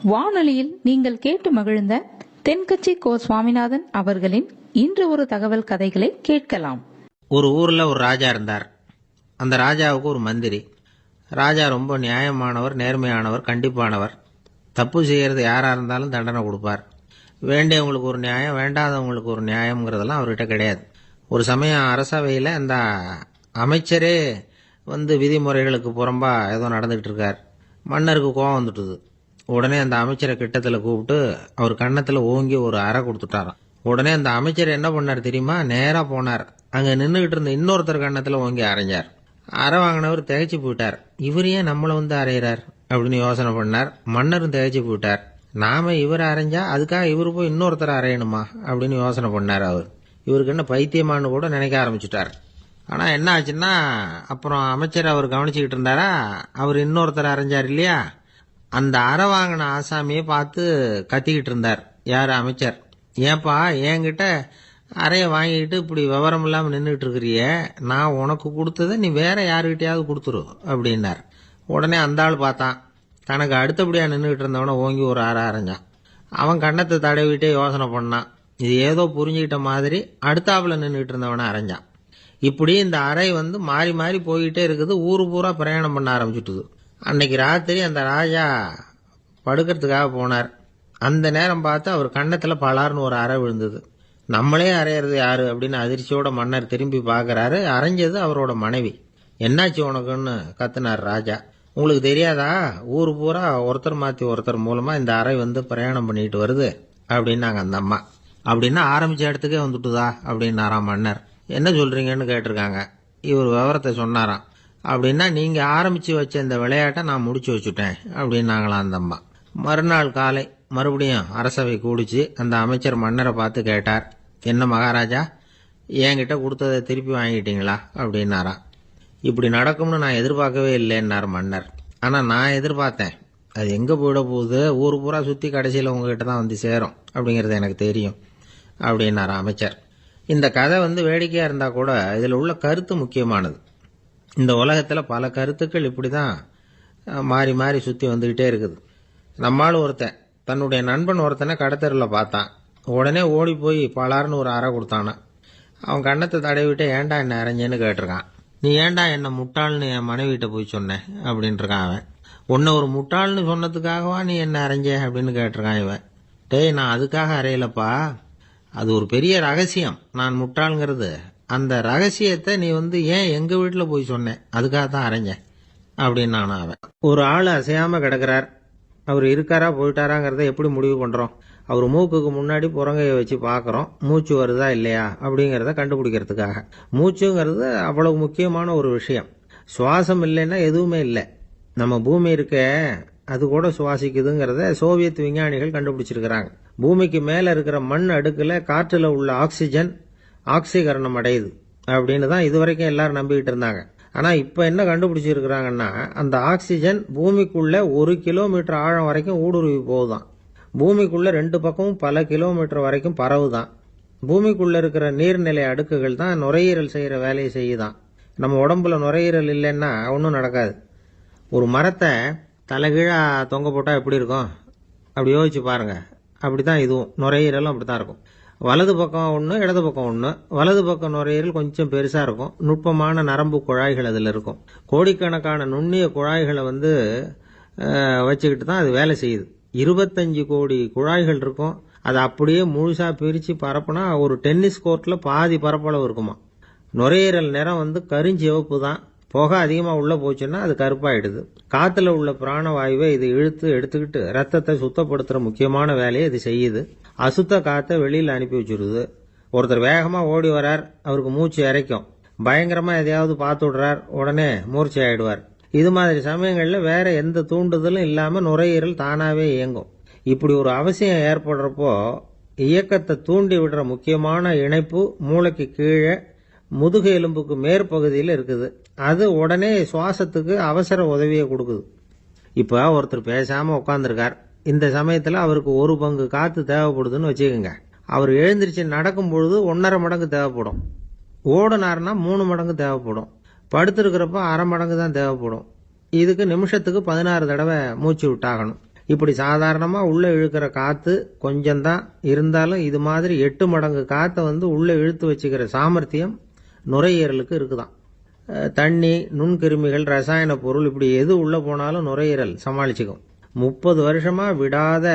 வானொலியில் நீங்கள் கேட்டு மகிழ்ந்த தென்கட்சி கோ சுவாமிநாதன் அவர்களின் இன்று ஒரு தகவல் கதைகளை கேட்கலாம். ஒரு ஊரில் ஒரு ராஜா இருந்தார். அந்த ராஜாவுக்கு ஒரு மந்திரி. ராஜா ரொம்ப நியாயமானவர், நேர்மையானவர், கண்டிப்பானவர். தப்பு செய்கிறது யாராக இருந்தாலும் தண்டனை கொடுப்பார். வேண்டியவங்களுக்கு ஒரு நியாயம், வேண்டாதவங்களுக்கு ஒரு நியாயம்ங்கிறதெல்லாம் அவர்கிட்ட கிடையாது. ஒரு சமயம் அரசவையில் அந்த அமைச்சரே விதிமுறைகளுக்கு புறம்பா ஏதோ நடந்துகிட்டு இருக்கார். மன்னருக்கு கோபம் வந்துட்டுது. உடனே அந்த அமைச்சரை கிட்டத்தில் கூப்பிட்டு அவர் கன்னத்தில் ஓங்கி ஒரு அறை கொடுத்துட்டாராம். உடனே அந்த அமைச்சர் என்ன பண்ணார் தெரியுமா? நேராக போனார். அங்கே நின்றுகிட்டு இருந்த இன்னொருத்தர் கன்னத்தில் ஓங்கி அரைஞ்சார். அறை வாங்கினவர் திகைச்சு போயிட்டார். இவர் ஏன் நம்மளை அரைகிறார் அப்படின்னு யோசனை பண்ணார். மன்னரும் திகைச்சு போயிட்டார். நாம இவர் அரைஞ்சா அதுக்காக இவர் போய் இன்னொருத்தர் அரையணுமா அப்படின்னு யோசனை பண்ணார். இவருக்கு என்ன பைத்தியமானு கூட நினைக்க ஆரம்பிச்சுட்டார். ஆனால் என்ன ஆச்சுன்னா, அப்புறம் அமைச்சர் அவர் கவனிச்சுக்கிட்டு இருந்தாரா, அவர் இன்னொருத்தர் அரைஞ்சார் இல்லையா, அந்த அறை வாங்கின ஆசாமியை பார்த்து கத்திக்கிட்டு இருந்தார். யார்? அமைச்சர். ஏன்பா என்கிட்ட அறையை வாங்கிக்கிட்டு இப்படி விவரம் இல்லாமல் நின்றுட்டு இருக்கிறிய, நான் உனக்கு கொடுத்ததை நீ வேற யாருக்கிட்டையாவது கொடுத்துரு அப்படின்னார். உடனே அந்த ஆள் பார்த்தான். தனக்கு அடுத்தபடியாக நின்றுக்கிட்டு இருந்தவனை ஓங்கி ஒரு அறை அரைஞ்சான். அவன் கண்ணத்தை தடவிட்டே யோசனை பண்ணான். இது ஏதோ புரிஞ்சுக்கிட்ட மாதிரி அடுத்தாப்புல நின்றுக்கிட்டு இருந்தவனை அரைஞ்சான். இப்படி இந்த அறை மாறி மாறி போய்கிட்டே இருக்குது. ஊரு பூரா பிரயாணம் பண்ண ஆரம்பிச்சுட்டுது. அன்னைக்கு ராத்திரி அந்த ராஜா படுக்கிறதுக்காக போனார். அந்த நேரம் பார்த்து அவர் கன்னத்தில் பலார்னு ஒரு அறை விழுந்தது. நம்மளே அரையிறது யாரு அப்படின்னு அதிர்ச்சியோட மன்னர் திரும்பி பார்க்கறாரு. அரைஞ்சது அவரோட மனைவி. என்னாச்சு உனக்குன்னு கத்துனார் ராஜா. உங்களுக்கு தெரியாதா, ஊர் பூரா ஒருத்தர் மாற்றி ஒருத்தர் மூலமா இந்த அறை பிரயாணம் பண்ணிட்டு வருது அப்படின்னாங்க அந்த அம்மா. அப்படின்னா ஆரம்பிச்ச இடத்துக்கே வந்துட்டுதா அப்படின்னாராம் மன்னர். என்ன சொல்றீங்கன்னு கேட்டிருக்காங்க. இவர் விவரத்தை சொன்னாராம். அப்படின்னா நீங்க ஆரம்பிச்சு வச்ச இந்த விளையாட்டை நான் முடிச்சு வச்சுட்டேன் அப்படின்னாங்களாம் அந்த அம்மா. மறுநாள் காலை மறுபடியும் அரசவை கூடிச்சு. அந்த அமைச்சர் மன்னரை பார்த்து கேட்டார், என்ன மகாராஜா, என்கிட்ட கொடுத்ததை திருப்பி வாங்கிட்டீங்களா அப்படின்னாராம். இப்படி நடக்கும்னு நான் எதிர்பார்க்கவே இல்லைன்னார் மன்னர். ஆனால் நான் எதிர்பார்த்தேன். அது எங்கே போயிட போகுது, ஊர் பூரா சுற்றி கடைசியில் உங்ககிட்ட தான் சேரும் அப்படிங்கிறது எனக்கு தெரியும் அப்படின்னார் அமைச்சர். இந்த கதை வேடிக்கையாக இருந்தால் கூட இதில் உள்ள கருத்து முக்கியமானது. இந்த உலகத்தில் பல கருத்துக்கள் இப்படி தான் மாறி மாறி சுற்றி வந்துக்கிட்டே இருக்குது. நம்மால் ஒருத்தன் தன்னுடைய நண்பன் ஒருத்தனை கடத்தரில் பார்த்தான். உடனே ஓடி போய் பலார்னு ஒரு அறை கொடுத்தானா. அவன் கண்ணத்தை தடவிட்டு ஏன்டா என்ன அரைஞ்சேன்னு கேட்டிருக்கான். நீ ஏன்டா என்ன முட்டாள்னு என் மனைவிட்ட போய் சொன்னேன் அப்படின்ட்டுருக்கான் அவன். உன்னை ஒரு முட்டாள்னு சொன்னதுக்காகவா நீ என்ன அரைஞ்ச அப்படின்னு கேட்டிருக்கான் இவன். டேய், நான் அதுக்காக அறையலப்பா, அது ஒரு பெரிய ரகசியம். நான் முட்டாளுங்கிறது அந்த ரகசியத்தை நீ ஏன் எங்க வீட்டில் போய் சொன்னேன், அதுக்காக தான் அரைஞ்சேன் அப்படின்னு நான் அவன். ஒரு ஆள் அசையாம கிடக்கிறார். அவர் இருக்காரா போயிட்டாராங்கிறத எப்படி முடிவு பண்றோம்? அவர் மூக்குக்கு முன்னாடி புறங்கையை வச்சு பார்க்குறோம், மூச்சு வருதா இல்லையா அப்படிங்கிறத கண்டுபிடிக்கிறதுக்காக. மூச்சுங்கிறது அவ்வளவு முக்கியமான ஒரு விஷயம். சுவாசம் இல்லைன்னா எதுவுமே இல்லை. நம்ம பூமி இருக்க, அது கூட சுவாசிக்குதுங்கிறத சோவியத் விஞ்ஞானிகள் கண்டுபிடிச்சிருக்கிறாங்க. பூமிக்கு மேல இருக்கிற மண் அடுக்குல காற்றுல உள்ள ஆக்சிஜன் ஆக்சிகரணம் அடையுது அப்படின்னு தான் இதுவரைக்கும் எல்லாரும் நம்பிக்கிட்டு இருந்தாங்க. ஆனா இப்ப என்ன கண்டுபிடிச்சிருக்கிறாங்கன்னா, அந்த ஆக்சிஜன் பூமிக்குள்ள 1 கிலோமீட்டர் ஆழம் வரைக்கும் ஊடுருவி போகுதான். பூமிக்குள்ள 2 பக்கமும் பல கிலோமீட்டர் வரைக்கும் பரவுதான். பூமிக்குள்ள இருக்கிற நீர்நிலை அடுக்குகள் தான் நுரையீரல் செய்யற வேலையை செய்யுதான். நம்ம உடம்புல நுரையீரல் இல்லைன்னா ஒன்றும் நடக்காது. ஒரு மரத்தை தலைகீழா தொங்க போட்டா எப்படி இருக்கும் அப்படி யோசிச்சு பாருங்க. அப்படித்தான் இதுவும், நுரையீரலும் அப்படித்தான் இருக்கும். வலது பக்கம் ஒன்று, இடது பக்கம் ஒன்று. வலது பக்கம் நுரையீரல் கொஞ்சம் பெருசா இருக்கும். நுட்பமான நரம்பு குழாய்கள் அதில் இருக்கும். கோடிக்கணக்கான நுண்ணிய குழாய்களை வச்சுக்கிட்டு தான் அது வேலை செய்யுது. 25 கோடி குழாய்கள் இருக்கும். அதை அப்படியே முழுசா பிரிச்சு பரப்புனா ஒரு டென்னிஸ் கோர்ட்ல பாதி பரப்பளவு இருக்குமா. நுரையீரல் நிறம் கருஞ்சிவப்பு தான். புகை அதிகமா உள்ள போச்சுன்னா அது கருப்பாயிடுது. காத்துல உள்ள பிராணவாயுவை இது இழுத்து எடுத்துக்கிட்டு ரத்தத்தை சுத்தப்படுத்துற முக்கியமான வேலையை இது செய்யுது. அசுத்த காத்தை வெளியில அனுப்பி வச்சிருது. ஒருத்தர் வேகமா ஓடி வரார், அவருக்கு மூச்சு இறைக்கும். பயங்கரமா எதையாவது பார்த்து விடுறார், உடனே மூர்ச்சை ஆயிடுவார். இது மாதிரி சமயங்கள்ல வேற எந்த தூண்டுதலும் இல்லாம நுரையீரல் தானாவே இயங்கும். இப்படி ஒரு அவசியம் ஏற்படுறப்போ இயக்கத்தை தூண்டி விடுற முக்கியமான இணைப்பு மூளைக்கு கீழே முதுகு எலும்புக்கு மேற்பகுதியில் இருக்குது. அது உடனே சுவாசத்துக்கு அவசர உதவியை கொடுக்குது. இப்ப ஒருத்தர் பேசாம உட்காந்துருக்கார். இந்த சமயத்துல அவருக்கு 1 பங்கு காத்து தேவைப்படுதுன்னு வச்சுக்கோங்க. அவர் எழுந்திருச்சு நடக்கும் பொழுது 1.5 மடங்கு தேவைப்படும். ஓடுனாருன்னா 3 மடங்கு தேவைப்படும். படுத்திருக்கிறப்ப 1/2 மடங்கு தான் தேவைப்படும். இதுக்கு நிமிஷத்துக்கு 16 தடவை மூச்சு விட்டாகணும். இப்படி சாதாரணமாக உள்ளே இழுக்கிற காற்று கொஞ்சம்தான் இருந்தாலும் இது மாதிரி 8 மடங்கு காற்றை உள்ளே இழுத்து வச்சுக்கிற சாமர்த்தியம் நுரையீரலுக்கு இருக்குதான். தண்ணி, நுண்கிருமிகள், ரசாயன பொருள் இப்படி எது உள்ளே போனாலும் நுரையீரல் சமாளிச்சுக்கும். 30 வருஷமாக விடாத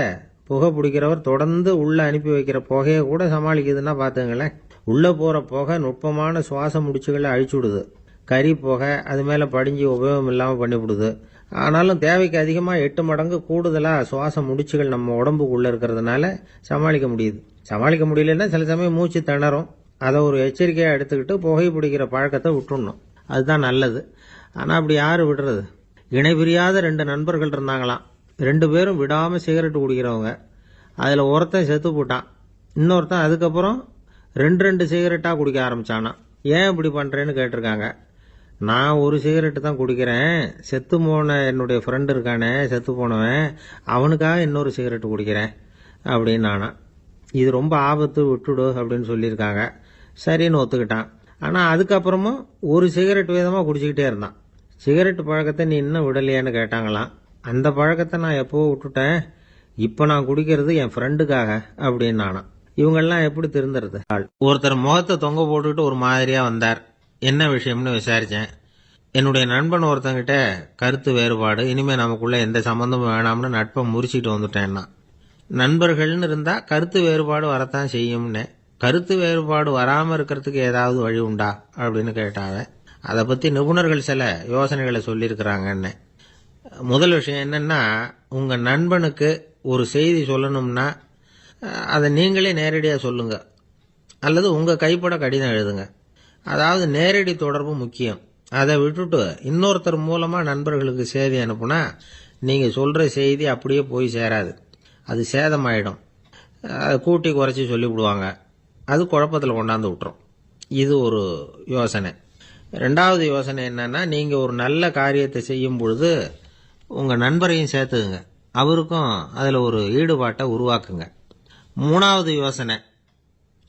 புகை பிடிக்கிறவர் தொடர்ந்து உள்ளே அனுப்பி வைக்கிற புகையை கூட சமாளிக்குதுன்னா பார்த்துங்களேன். உள்ளே போகிற புகை நுட்பமான சுவாச முடிச்சுகளை அழிச்சுடுது. கறி புகை அது மேலே படிஞ்சு உபயோகம் இல்லாமல் பண்ணிவிடுது. ஆனாலும் தேவைக்கு அதிகமாக 8 மடங்கு கூடுதலாக சுவாச முடிச்சுகள் நம்ம உடம்புக்குள்ளே இருக்கிறதுனால சமாளிக்க முடியுது. சமாளிக்க முடியலன்னா சில சமயம் மூச்சு திணறும். அதை ஒரு எச்சரிக்கையாக எடுத்துக்கிட்டு புகை பிடிக்கிற பழக்கத்தை விட்டுடணும். அதுதான் நல்லது. ஆனால் அப்படி யார் விடுறது? இணை பிரியாத 2 நண்பர்கள் இருந்தாங்களாம். 2 பேரும் விடாமல் சிகரெட் குடிக்கிறவங்க. அதில் ஒருத்தன் செத்து போட்டான். இன்னொருத்தன் அதுக்கப்புறம் 2 சிகரெட்டாக குடிக்க ஆரம்பித்தானா. ஏன் இப்படி பண்ணுறேன்னு கேட்டிருக்காங்க. நான் ஒரு சிகரெட்டு தான் குடிக்கிறேன், செத்து போன என்னுடைய ஃப்ரெண்டு இருக்கானே செத்து போனவன், அவனுக்காக இன்னொரு சிகரெட்டு குடிக்கிறேன் அப்படின்னு நானா. இது ரொம்ப ஆபத்து, விட்டுடு அப்படின்னு சொல்லியிருக்காங்க. சரின்னு ஒத்துக்கிட்டான். ஆனால் அதுக்கப்புறமும் ஒரு சிகரெட் வீதமாக குடிச்சிக்கிட்டே இருந்தான். சிகரெட் பழக்கத்தை நீ இன்னும் விடலையான்னு கேட்டாங்களாம். அந்த பழக்கத்தை நான் எப்போ விட்டுட்டேன், இப்போ நான் குடிக்கிறது என் ஃப்ரெண்டுக்காக அப்படின்னு நானா. இவங்கெல்லாம் எப்படி திருந்துறது? ஒருத்தர் முகத்தை தொங்க போட்டுக்கிட்டு ஒரு மாதிரியாக வந்தார். என்ன விஷயம்னு விசாரித்தேன். என்னுடைய நண்பன் ஒருத்தங்கிட்ட கருத்து வேறுபாடு, இனிமேல் நமக்குள்ளே எந்த சம்மந்தமும் வேணாம்னு நட்பை முறிச்சிட்டு வந்துட்டேன்னா. நண்பர்கள்னு இருந்தால் கருத்து வேறுபாடு வரத்தான் செய்யும்னு. கருத்து வேறுபாடு வராமல் இருக்கிறதுக்கு ஏதாவது வழி உண்டா அப்படின்னு கேட்டாங்க. அதை பற்றி நிபுணர்கள் சில யோசனைகளை சொல்லியிருக்கிறாங்கன்னு. முதல் விஷயம் என்னென்னா, உங்கள் நண்பனுக்கு ஒரு செய்தி சொல்லணும்னா அதை நீங்களே நேரடியாக சொல்லுங்கள், அல்லது உங்கள் கைப்பட கடிதம் எழுதுங்க. அதாவது நேரடி தொடர்பு முக்கியம். அதை விட்டுட்டு இன்னொருத்தர் மூலமாக நண்பர்களுக்கு செய்தி அனுப்புனா நீங்கள் சொல்கிற செய்தி அப்படியே போய் சேராது. அது சேதமாயிடும். கூட்டி குறைச்சி சொல்லிவிடுவாங்க. அது குழப்பத்தில் கொண்டாந்து விட்டுரும். இது ஒரு யோசனை. 2வது யோசனை என்னன்னா, நீங்கள் ஒரு நல்ல காரியத்தை செய்யும் பொழுது உங்கள் நண்பரையும் சேர்த்துக்குங்க. அவருக்கும் அதில் ஒரு ஈடுபாட்டை உருவாக்குங்க. 3வது யோசனை,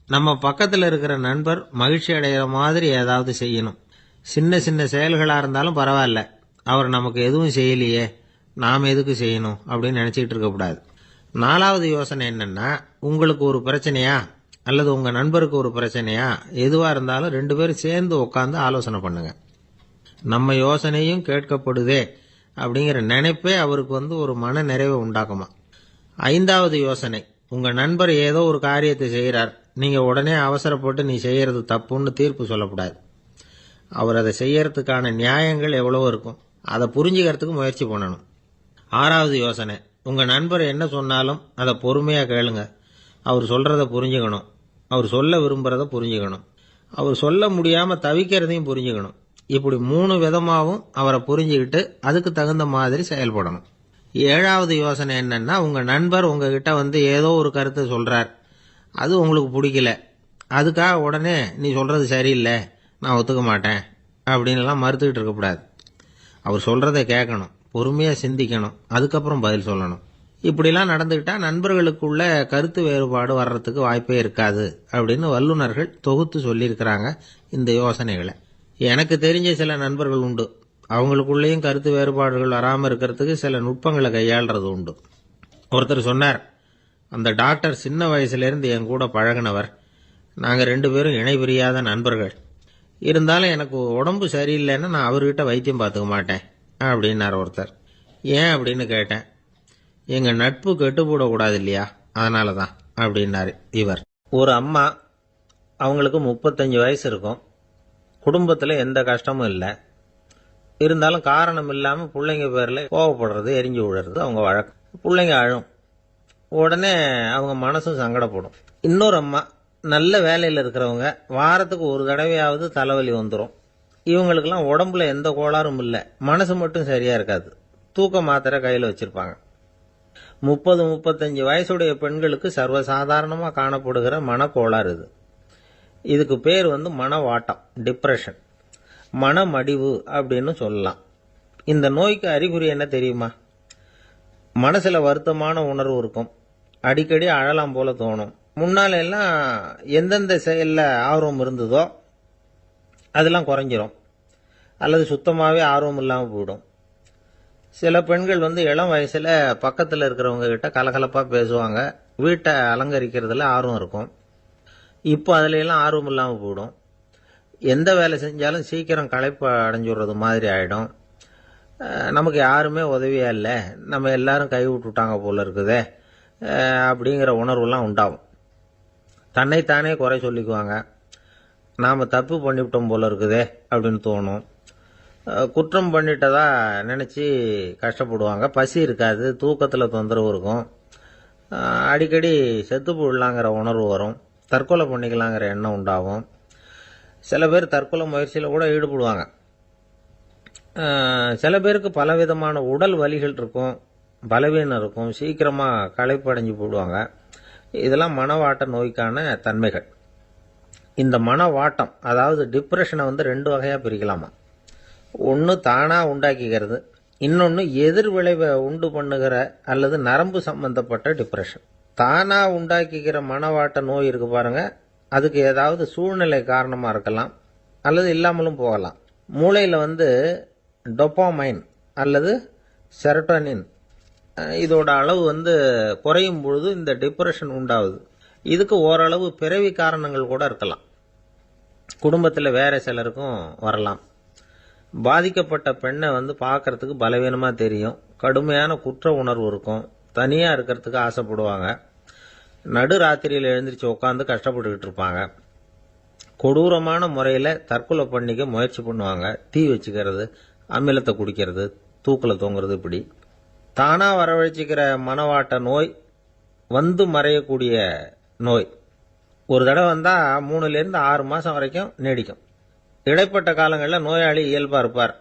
நம்ம பக்கத்தில் இருக்கிற நண்பர் மகிழ்ச்சி அடைகிற மாதிரி ஏதாவது செய்யணும். சின்ன சின்ன செயல்களாக இருந்தாலும் பரவாயில்ல, அவர் நமக்கு எதுவும் செய்யலையே, நாம் எதுக்கு செய்யணும் அப்படின்னு நினச்சிக்கிட்டு இருக்கக்கூடாது. 4வது யோசனை என்னென்னா, உங்களுக்கு ஒரு பிரச்சனையா அல்லது உங்கள் நண்பருக்கு ஒரு பிரச்சனையா எதுவாக இருந்தாலும் 2 பேரும் சேர்ந்து உட்காந்து ஆலோசனை பண்ணுங்க. நம்ம யோசனையும் கேட்கப்படுதே அப்படிங்கிற நினைப்பே அவருக்கு ஒரு மன நிறைவை உண்டாக்குமா. 5வது யோசனை, உங்கள் நண்பர் ஏதோ ஒரு காரியத்தை செய்கிறார், நீங்கள் உடனே அவசரப்பட்டு நீ செய்கிறது தப்புன்னு தீர்ப்பு சொல்லக்கூடாது. அவர் அதை செய்யறதுக்கான நியாயங்கள் எவ்வளவோ இருக்கும், அதை புரிஞ்சுக்கிறதுக்கு முயற்சி பண்ணணும். 6வது யோசனை, உங்கள் நண்பர் என்ன சொன்னாலும் அதை பொறுமையாக கேளுங்க. அவர் சொல்கிறத புரிஞ்சுக்கணும், அவர் சொல்ல விரும்புகிறத புரிஞ்சுக்கணும், அவர் சொல்ல முடியாமல் தவிக்கிறதையும் புரிஞ்சுக்கணும். இப்படி 3 விதமாகவும் அவரை புரிஞ்சுக்கிட்டு அதுக்கு தகுந்த மாதிரி செயல்படணும். 7வது யோசனை என்னன்னா, உங்கள் நண்பர் உங்ககிட்ட ஏதோ ஒரு கருத்தை சொல்கிறார், அது உங்களுக்கு பிடிக்கல, அதுக்காக உடனே நீ சொல்கிறது சரியில்லை, நான் ஒத்துக்க மாட்டேன் அப்படின்லாம் மறுத்துக்கிட்டு இருக்கக்கூடாது. அவர் சொல்கிறத கேட்கணும், பொறுமையாக சிந்திக்கணும், அதுக்கப்புறம் பதில் சொல்லணும். இப்படிலாம் நடந்துக்கிட்டால் நண்பர்களுக்குள்ள கருத்து வேறுபாடு வர்றதுக்கு வாய்ப்பே இருக்காது அப்படின்னு வல்லுநர்கள் தொகுத்து சொல்லியிருக்கிறாங்க இந்த யோசனைகளை. எனக்கு தெரிஞ்ச சில நண்பர்கள் உண்டு. அவங்களுக்குள்ளேயும் கருத்து வேறுபாடுகள் வராமல் இருக்கிறதுக்கு சில நுட்பங்களை கையாளுறது உண்டு. ஒருத்தர் சொன்னார், அந்த டாக்டர் சின்ன வயசுலேருந்து என் கூட பழகினவர், நாங்கள் 2 பேரும் இணை பிரியாத நண்பர்கள். இருந்தாலும் எனக்கு உடம்பு சரியில்லைன்னா நான் அவர்கிட்ட வைத்தியம் பார்த்துக்க மாட்டேன் அப்படின்னார் ஒருத்தர். ஏன் அப்படின்னு கேட்டேன். எங்கள் நட்பு கெட்டுப்போடக்கூடாது இல்லையா, அதனால தான் அப்படின்னாரு இவர். ஒரு அம்மா, அவங்களுக்கு 35 வயசு இருக்கும், குடும்பத்தில் எந்த கஷ்டமும் இல்லை. இருந்தாலும் காரணம் இல்லாமல் பிள்ளைங்க பேரில் கோவப்படுறது, எரிஞ்சு விழுறது அவங்க வழக்கம். பிள்ளைங்க அழும், உடனே அவங்க மனசும் சங்கடப்படும். இன்னொரு அம்மா, நல்ல வேலையில் இருக்கிறவங்க, வாரத்துக்கு ஒரு தடவையாவது தலைவலி வந்துடும். இவங்களுக்கெல்லாம் உடம்புல எந்த கோளாறும் இல்லை, மனசு மட்டும் சரியாக இருக்காது. தூக்க மாத்திரை கையில் வச்சுருப்பாங்க. 30-35 வயசுடைய பெண்களுக்கு சர்வசாதாரணமாக காணப்படுகிற மனக்கோளாறு இது. இதுக்கு பேர் மனவாட்டம், டிப்ரெஷன், மனமடிவு அப்படின்னு சொல்லலாம். இந்த நோய்க்கு அறிகுறி என்ன தெரியுமா? மனசில் வருத்தமான உணர்வு இருக்கும், அடிக்கடி அழலாம் போல தோணும். முன்னால எல்லாம் எந்தெந்த செயலில் ஆர்வம் இருந்ததோ அதெல்லாம் குறைஞ்சிரும், அல்லது சுத்தமாகவே ஆர்வம் இல்லாமல் போயிடும். சில பெண்கள் இளம் வயசுல பக்கத்தில் இருக்கிறவங்க கிட்ட கலகலப்பாக பேசுவாங்க, வீட்டை அலங்கரிக்கிறதுல ஆர்வம் இருக்கும். இப்போ அதுல எல்லாம் ஆர்வம் இல்லாமல் போயிடும். எந்த வேலை செஞ்சாலும் சீக்கிரம் களைப்பு அடைஞ்சுடுறது மாதிரி ஆகிடும். நமக்கு யாருமே உதவியா இல்லை, நம்ம எல்லாரும் கை விட்டுட்டாங்க போல இருக்குதே அப்படிங்கிற உணர்வுலாம் உண்டாகும். தன்னைத்தானே குறை சொல்லிக்குவாங்க. நாம் தப்பு பண்ணிவிட்டோம் போல இருக்குதே அப்படின்னு தோணும். குற்றம் பண்ணிட்டதா நினச்சி கஷ்டப்படுவாங்க. பசி இருக்காது, தூக்கத்தில் தொந்தரவு இருக்கும். அடிக்கடி செத்து போடலாங்கிற உணர்வு வரும். தற்கொலை பண்ணிக்கலாங்கிற எண்ணம் உண்டாகும். சில பேர் தற்கொலை முயற்சியில் கூட ஈடுபடுவாங்க. சில பேருக்கு பலவிதமான உடல் வலிகள் இருக்கும், பலவீனம் இருக்கும், சீக்கிரமாக களைப்படைஞ்சு போடுவாங்க. இதெல்லாம் மனவாட்ட நோய்க்கான தன்மைகள். இந்த மனவாட்டம், அதாவது டிப்ரெஷனை 2 வகையாக பிரிக்கலாமா. ஒன்று தானாக உண்டாக்கிக்கிறது, இன்னொன்று எதிர் விளைவை உண்டு பண்ணுகிற அல்லது நரம்பு சம்பந்தப்பட்ட டிப்ரெஷன். தானாக உண்டாக்கிக்கிற மனவாட்ட நோய் இருக்கு பாருங்க, அதுக்கு ஏதாவது சூழ்நிலை காரணமாக இருக்கலாம் அல்லது இல்லாமலும் போகலாம். மூளையில் டொபாமைன் அல்லது செரட்டோனின் இதோட அளவு குறையும் பொழுது இந்த டிப்ரெஷன் உண்டாகுது. இதுக்கு ஓரளவு பிறவி காரணங்கள் கூட இருக்கலாம். குடும்பத்தில் வேற சிலருக்கும் வரலாம். பாதிக்கப்பட்ட பெண்ணை பார்க்கறதுக்கு பலவீனமாக தெரியும், கடுமையான குற்ற உணர்வு இருக்கும், தனியாக இருக்கிறதுக்கு ஆசைப்படுவாங்க, நடு ராத்திரியில் எழுந்திரிச்சு உட்காந்து கஷ்டப்பட்டுக்கிட்டு இருப்பாங்க, கொடூரமான முறையில் தற்கொலை பண்ணிக்க முயற்சி பண்ணுவாங்க, தீ வச்சுக்கிறது, அமிலத்தை குடிக்கிறது, தூக்கில் தொங்குறது. இப்படி தானாக வரவழைச்சிக்கிற மனவாட்ட நோய் மறையக்கூடிய நோய். ஒரு தடவை வந்தால் 3லேருந்து 6 மாதம் வரைக்கும் நீடிக்கும். இடைப்பட்ட காலங்களில் நோயாளி இயல்பாக இருப்பார்.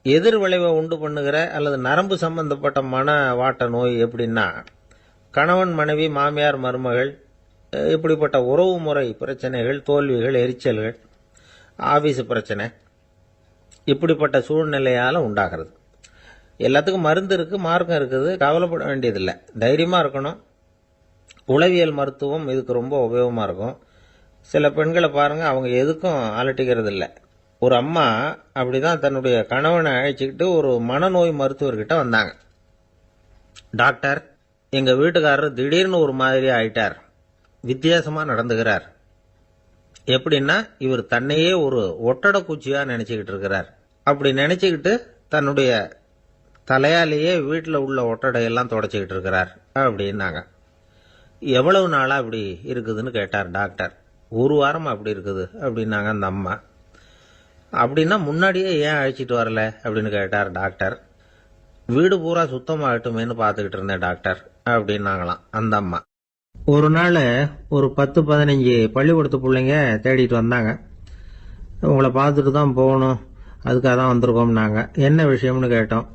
எதிர் விளைவை உண்டு பண்ணுகிற அல்லது நரம்பு சம்பந்தப்பட்ட மனவாட்ட நோய் எப்படின்னா, கணவன் மனைவி மாமியார் மருமகள் இப்படிப்பட்ட உறவு முறை பிரச்சனைகள், தோல்விகள், எரிச்சல்கள், ஆபீஸ் பிரச்சனை, இப்படிப்பட்ட சூழ்நிலையால் உண்டாகிறது. எல்லாத்துக்கும் மருந்து இருக்குது, மார்க்கம் இருக்குது, கவலைப்பட வேண்டியதில்லை, தைரியமாக இருக்கணும். உளவியல் மருத்துவம் இதுக்கு ரொம்ப உபயோகமாக இருக்கும். சில பெண்களை பாருங்கள், அவங்க எதுக்கும் அலட்டிக்கிறது இல்லை. ஒரு அம்மா அப்படிதான் தன்னுடைய கணவனை அழைச்சிக்கிட்டு ஒரு மனநோய் மருத்துவர்கிட்ட வந்தாங்க. டாக்டர், எங்கள் வீட்டுக்காரர் திடீர்னு ஒரு மாதிரி ஆயிட்டார், வித்தியாசமாக நடந்துகிறார். எப்படின்னா, இவர் தன்னையே ஒரு ஒட்டடை குச்சியாக நினச்சிக்கிட்டு இருக்கிறார். அப்படி நினச்சிக்கிட்டு தன்னுடைய தலையாலேயே வீட்டில் உள்ள ஒட்டடையெல்லாம் தொடச்சிக்கிட்டு இருக்கிறார் அப்படின்னாங்க. எவ்வளவு நாளாக அப்படி இருக்குதுன்னு கேட்டார் டாக்டர். 1 வாரமாக அப்படி இருக்குது அப்படின்னாங்க அந்த அம்மா. அப்படின்னா முன்னாடியே ஏன் அழைச்சிட்டு வரல அப்படின்னு கேட்டார் டாக்டர். வீடு பூரா சுத்தமாகட்டுமேனு பார்த்துக்கிட்டு இருந்தேன் டாக்டர் அப்படின்னாங்களாம் அந்த அம்மா. ஒரு நாள் ஒரு 10-15 பள்ளிக்கூடத்து பிள்ளைங்க தேடிட்டு வந்தாங்க. உங்களை பார்த்துட்டு தான் போகணும், அதுக்காக தான் வந்திருக்கோம்னாங்க. என்ன விஷயம்னு கேட்டோம்.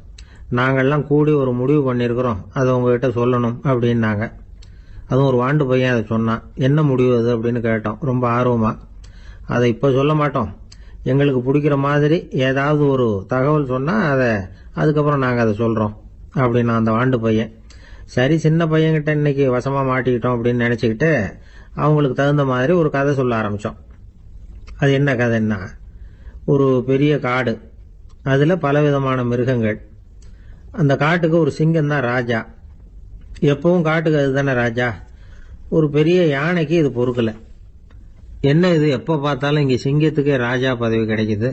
நாங்கள்லாம் கூடி ஒரு முடிவு பண்ணியிருக்கிறோம், அதை உங்ககிட்ட சொல்லணும் அப்படின்னாங்க. அதுவும் ஒரு வாண்டு பையன் அதை சொன்னான். என்ன முடிவு அது அப்படின்னு கேட்டோம் ரொம்ப ஆர்வமாக. அதை இப்போ சொல்ல மாட்டோம், எங்களுக்கு பிடிக்கிற மாதிரி ஏதாவது ஒரு தகவல் சொன்னால் அதுக்கப்புறம் நாங்கள் அதை சொல்கிறோம் அப்படின்னா அந்த வாண்டு பையன். சரி, சின்ன பையன்கிட்ட இன்னைக்கு வசமாக மாட்டிக்கிட்டோம் அப்படின்னு நினச்சிக்கிட்டு அவங்களுக்கு தகுந்த மாதிரி ஒரு கதை சொல்ல ஆரம்பித்தோம். அது என்ன கதைன்னா, ஒரு பெரிய காடு, அதில் பலவிதமான மிருகங்கள். அந்த காட்டுக்கு ஒரு சிங்கம் தான் ராஜா. எப்பவும் காட்டுக்கு அது தானே ராஜா. ஒரு பெரிய யானைக்கு இது பொறுக்கலை. என்ன இது, எப்போ பார்த்தாலும் இங்கே சிங்கத்துக்கே ராஜா பதவி கிடைக்குது,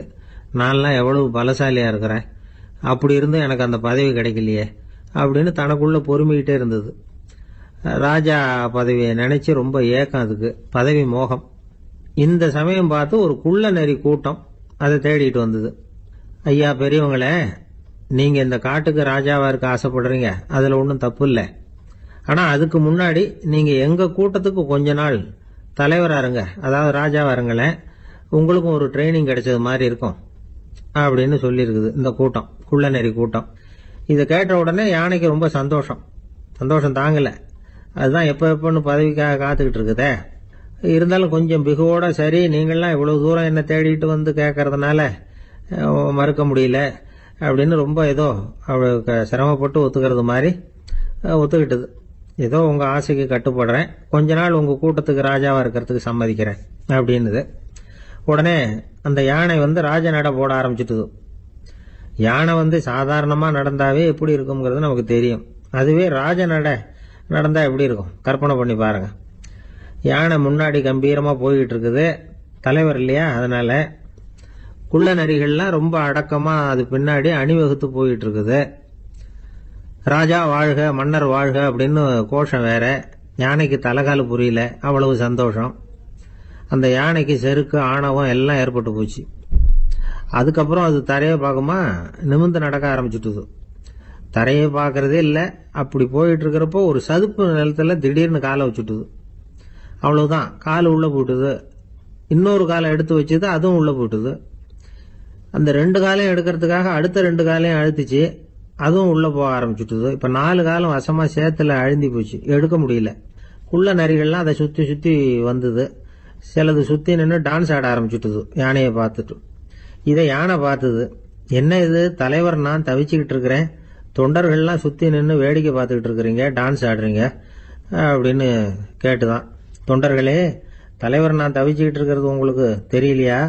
நான்லாம் எவ்வளவு பலசாலியாக இருக்கிறேன், அப்படி இருந்தும் எனக்கு அந்த பதவி கிடைக்கலையே அப்படின்னு தனக்குள்ளே பொறுமிக்கிட்டே இருந்தது. ராஜா பதவியை நினச்சி ரொம்ப ஏக்கம், அதுக்கு பதவி மோகம். இந்த சமயம் பார்த்து ஒரு குள்ள நெறி கூட்டம் அதை தேடிட்டு வந்தது. ஐயா பெரியவங்களே, நீங்கள் இந்த காட்டுக்கு ராஜாவாக இருக்க ஆசைப்படுறீங்க, அதில் ஒன்றும் தப்பு இல்லை. ஆனால் அதுக்கு முன்னாடி நீங்கள் எங்கள் கூட்டத்துக்கு கொஞ்ச நாள் தலைவராக இருங்க, அதாவது ராஜாவாக இருங்களேன், உங்களுக்கும் ஒரு ட்ரைனிங் கிடைச்சது மாதிரி இருக்கும் அப்படின்னு சொல்லியிருக்குது இந்த கூட்டம், குள்ளநெறி கூட்டம். இதை கேட்ட உடனே யானைக்கு ரொம்ப சந்தோஷம் தாங்கலை. அதுதான் எப்போன்னு பதவிக்காக காத்துக்கிட்டு இருக்குதே. இருந்தாலும் கொஞ்சம் பிகுவோட, சரி நீங்கள்லாம் இவ்வளோ தூரம் என்ன தேடிட்டு வந்து கேட்கறதுனால மறுக்க முடியல அப்படின்னு ரொம்ப ஏதோ அவளுக்கு சிரமப்பட்டு ஒத்துக்கிறது மாதிரி ஒத்துக்கிட்டது. ஏதோ உங்கள் ஆசைக்கு கட்டுப்படுறேன், கொஞ்ச நாள் உங்கள் கூட்டத்துக்கு ராஜாவாக இருக்கிறதுக்கு சம்மதிக்கிறேன் அப்படின்னுது. உடனே அந்த யானை ராஜ நட போட ஆரம்பிச்சிட்டுது. யானை வந்து சாதாரணமாக நடந்தாவே எப்படி இருக்குங்கிறது நமக்கு தெரியும். அதுவே ராஜ நடந்தா எப்படி இருக்கும் கற்பனை பண்ணி பாருங்க. யானை முன்னாடி கம்பீரமாக போய்கிட்டு இருக்குது, தலைவர் இல்லையா, அதனால குள்ள நரிகள்லாம் ரொம்ப அடக்கமாக அது பின்னாடி அணிவகுத்து போயிட்டு இருக்குது. ராஜா வாழ்க மன்னர் வாழ்க அப்படின்னு கோஷம் வேற. யானைக்கு தலைகால புரியல, அவ்வளவு சந்தோஷம். அந்த யானைக்கு செருக்கு ஆணவம் எல்லாம் ஏற்பட்டு போச்சு. அதுக்கப்புறம் அது தரையை பார்க்குமா நிமிர்ந்து நடக்க ஆரம்பிச்சுட்டுது. தரையை பார்க்கறதே இல்லை. அப்படி போயிட்டு இருக்கிறப்போ ஒரு சதுப்பு நிலத்துல திடீர்னு காலை வச்சுட்டுது. அவ்வளவுதான், கால் உள்ள போயிட்டுது. இன்னொரு காலை எடுத்து வச்சுது, அதுவும் உள்ள போயிட்டுது. அந்த 2 காலையும் எடுக்கிறதுக்காக அடுத்த 2 காலையும் அழுத்திச்சு, அதுவும் உள்ள போக ஆரம்பிச்சுட்டுது. இப்ப 4 காலம் வசமா சேத்துல அழுந்தி போச்சு, எடுக்க முடியல. குள்ள நரிகள்லாம் அதை சுத்தி சுத்தி வந்தது. சிலது சுத்தி நின்று டான்ஸ் ஆட ஆரம்பிச்சுட்டுது யானையை பார்த்துட்டு. இதை யானை பார்த்தது. என்ன இது தலைவர், நான் தவிச்சுக்கிட்டு இருக்கிறேன், தொண்டர்கள்லாம் சுத்தி நின்று வேடிக்கை பார்த்துக்கிட்டு இருக்கிறீங்க, டான்ஸ் ஆடுறீங்க அப்படின்னு கேட்டுதான். தொண்டர்களே, தலைவர் நான் தவிச்சுக்கிட்டு இருக்கிறது உங்களுக்கு தெரியலையா?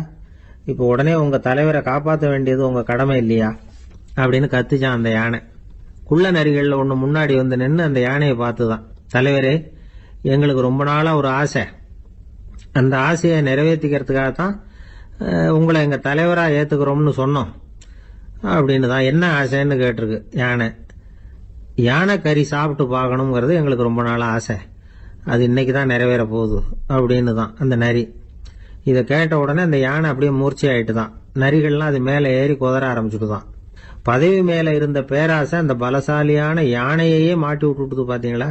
இப்போ உடனே உங்க தலைவரை காப்பாற்ற வேண்டியது உங்க கடமை இல்லையா அப்படின்னு கத்துச்சான் அந்த யானை. குள்ள நரிகள்ல ஒண்ணு முன்னாடி வந்து நின்று அந்த யானையை பார்த்துதான், தலைவரே எங்களுக்கு ரொம்ப நாளா ஒரு ஆசை, அந்த ஆசையை நிறைவேற்றிக்கிறதுக்காகத்தான் உங்களை எங்க தலைவரா ஏத்துக்கிறோம்னு சொன்னோம் அப்படின்னு தான். என்ன ஆசைன்னு கேட்டிருக்கு யானை. யானை கறி சாப்பிட்டு பார்க்கணுங்கிறது எங்களுக்கு ரொம்ப நாள் ஆசை, அது இன்னைக்கு தான் நிறைவேற போகுது அப்படின்னு தான் அந்த நரி. இதை கேட்ட உடனே அந்த யானை அப்படியே மூர்ச்சி ஆயிட்டு தான். நரிகள்லாம் அது மேலே ஏறி குதற ஆரம்பிச்சுட்டு தான். பதவி மேல இருந்த பேராசை அந்த பலசாலியான யானையையே மாட்டி விட்டுட்டு பாத்தீங்களா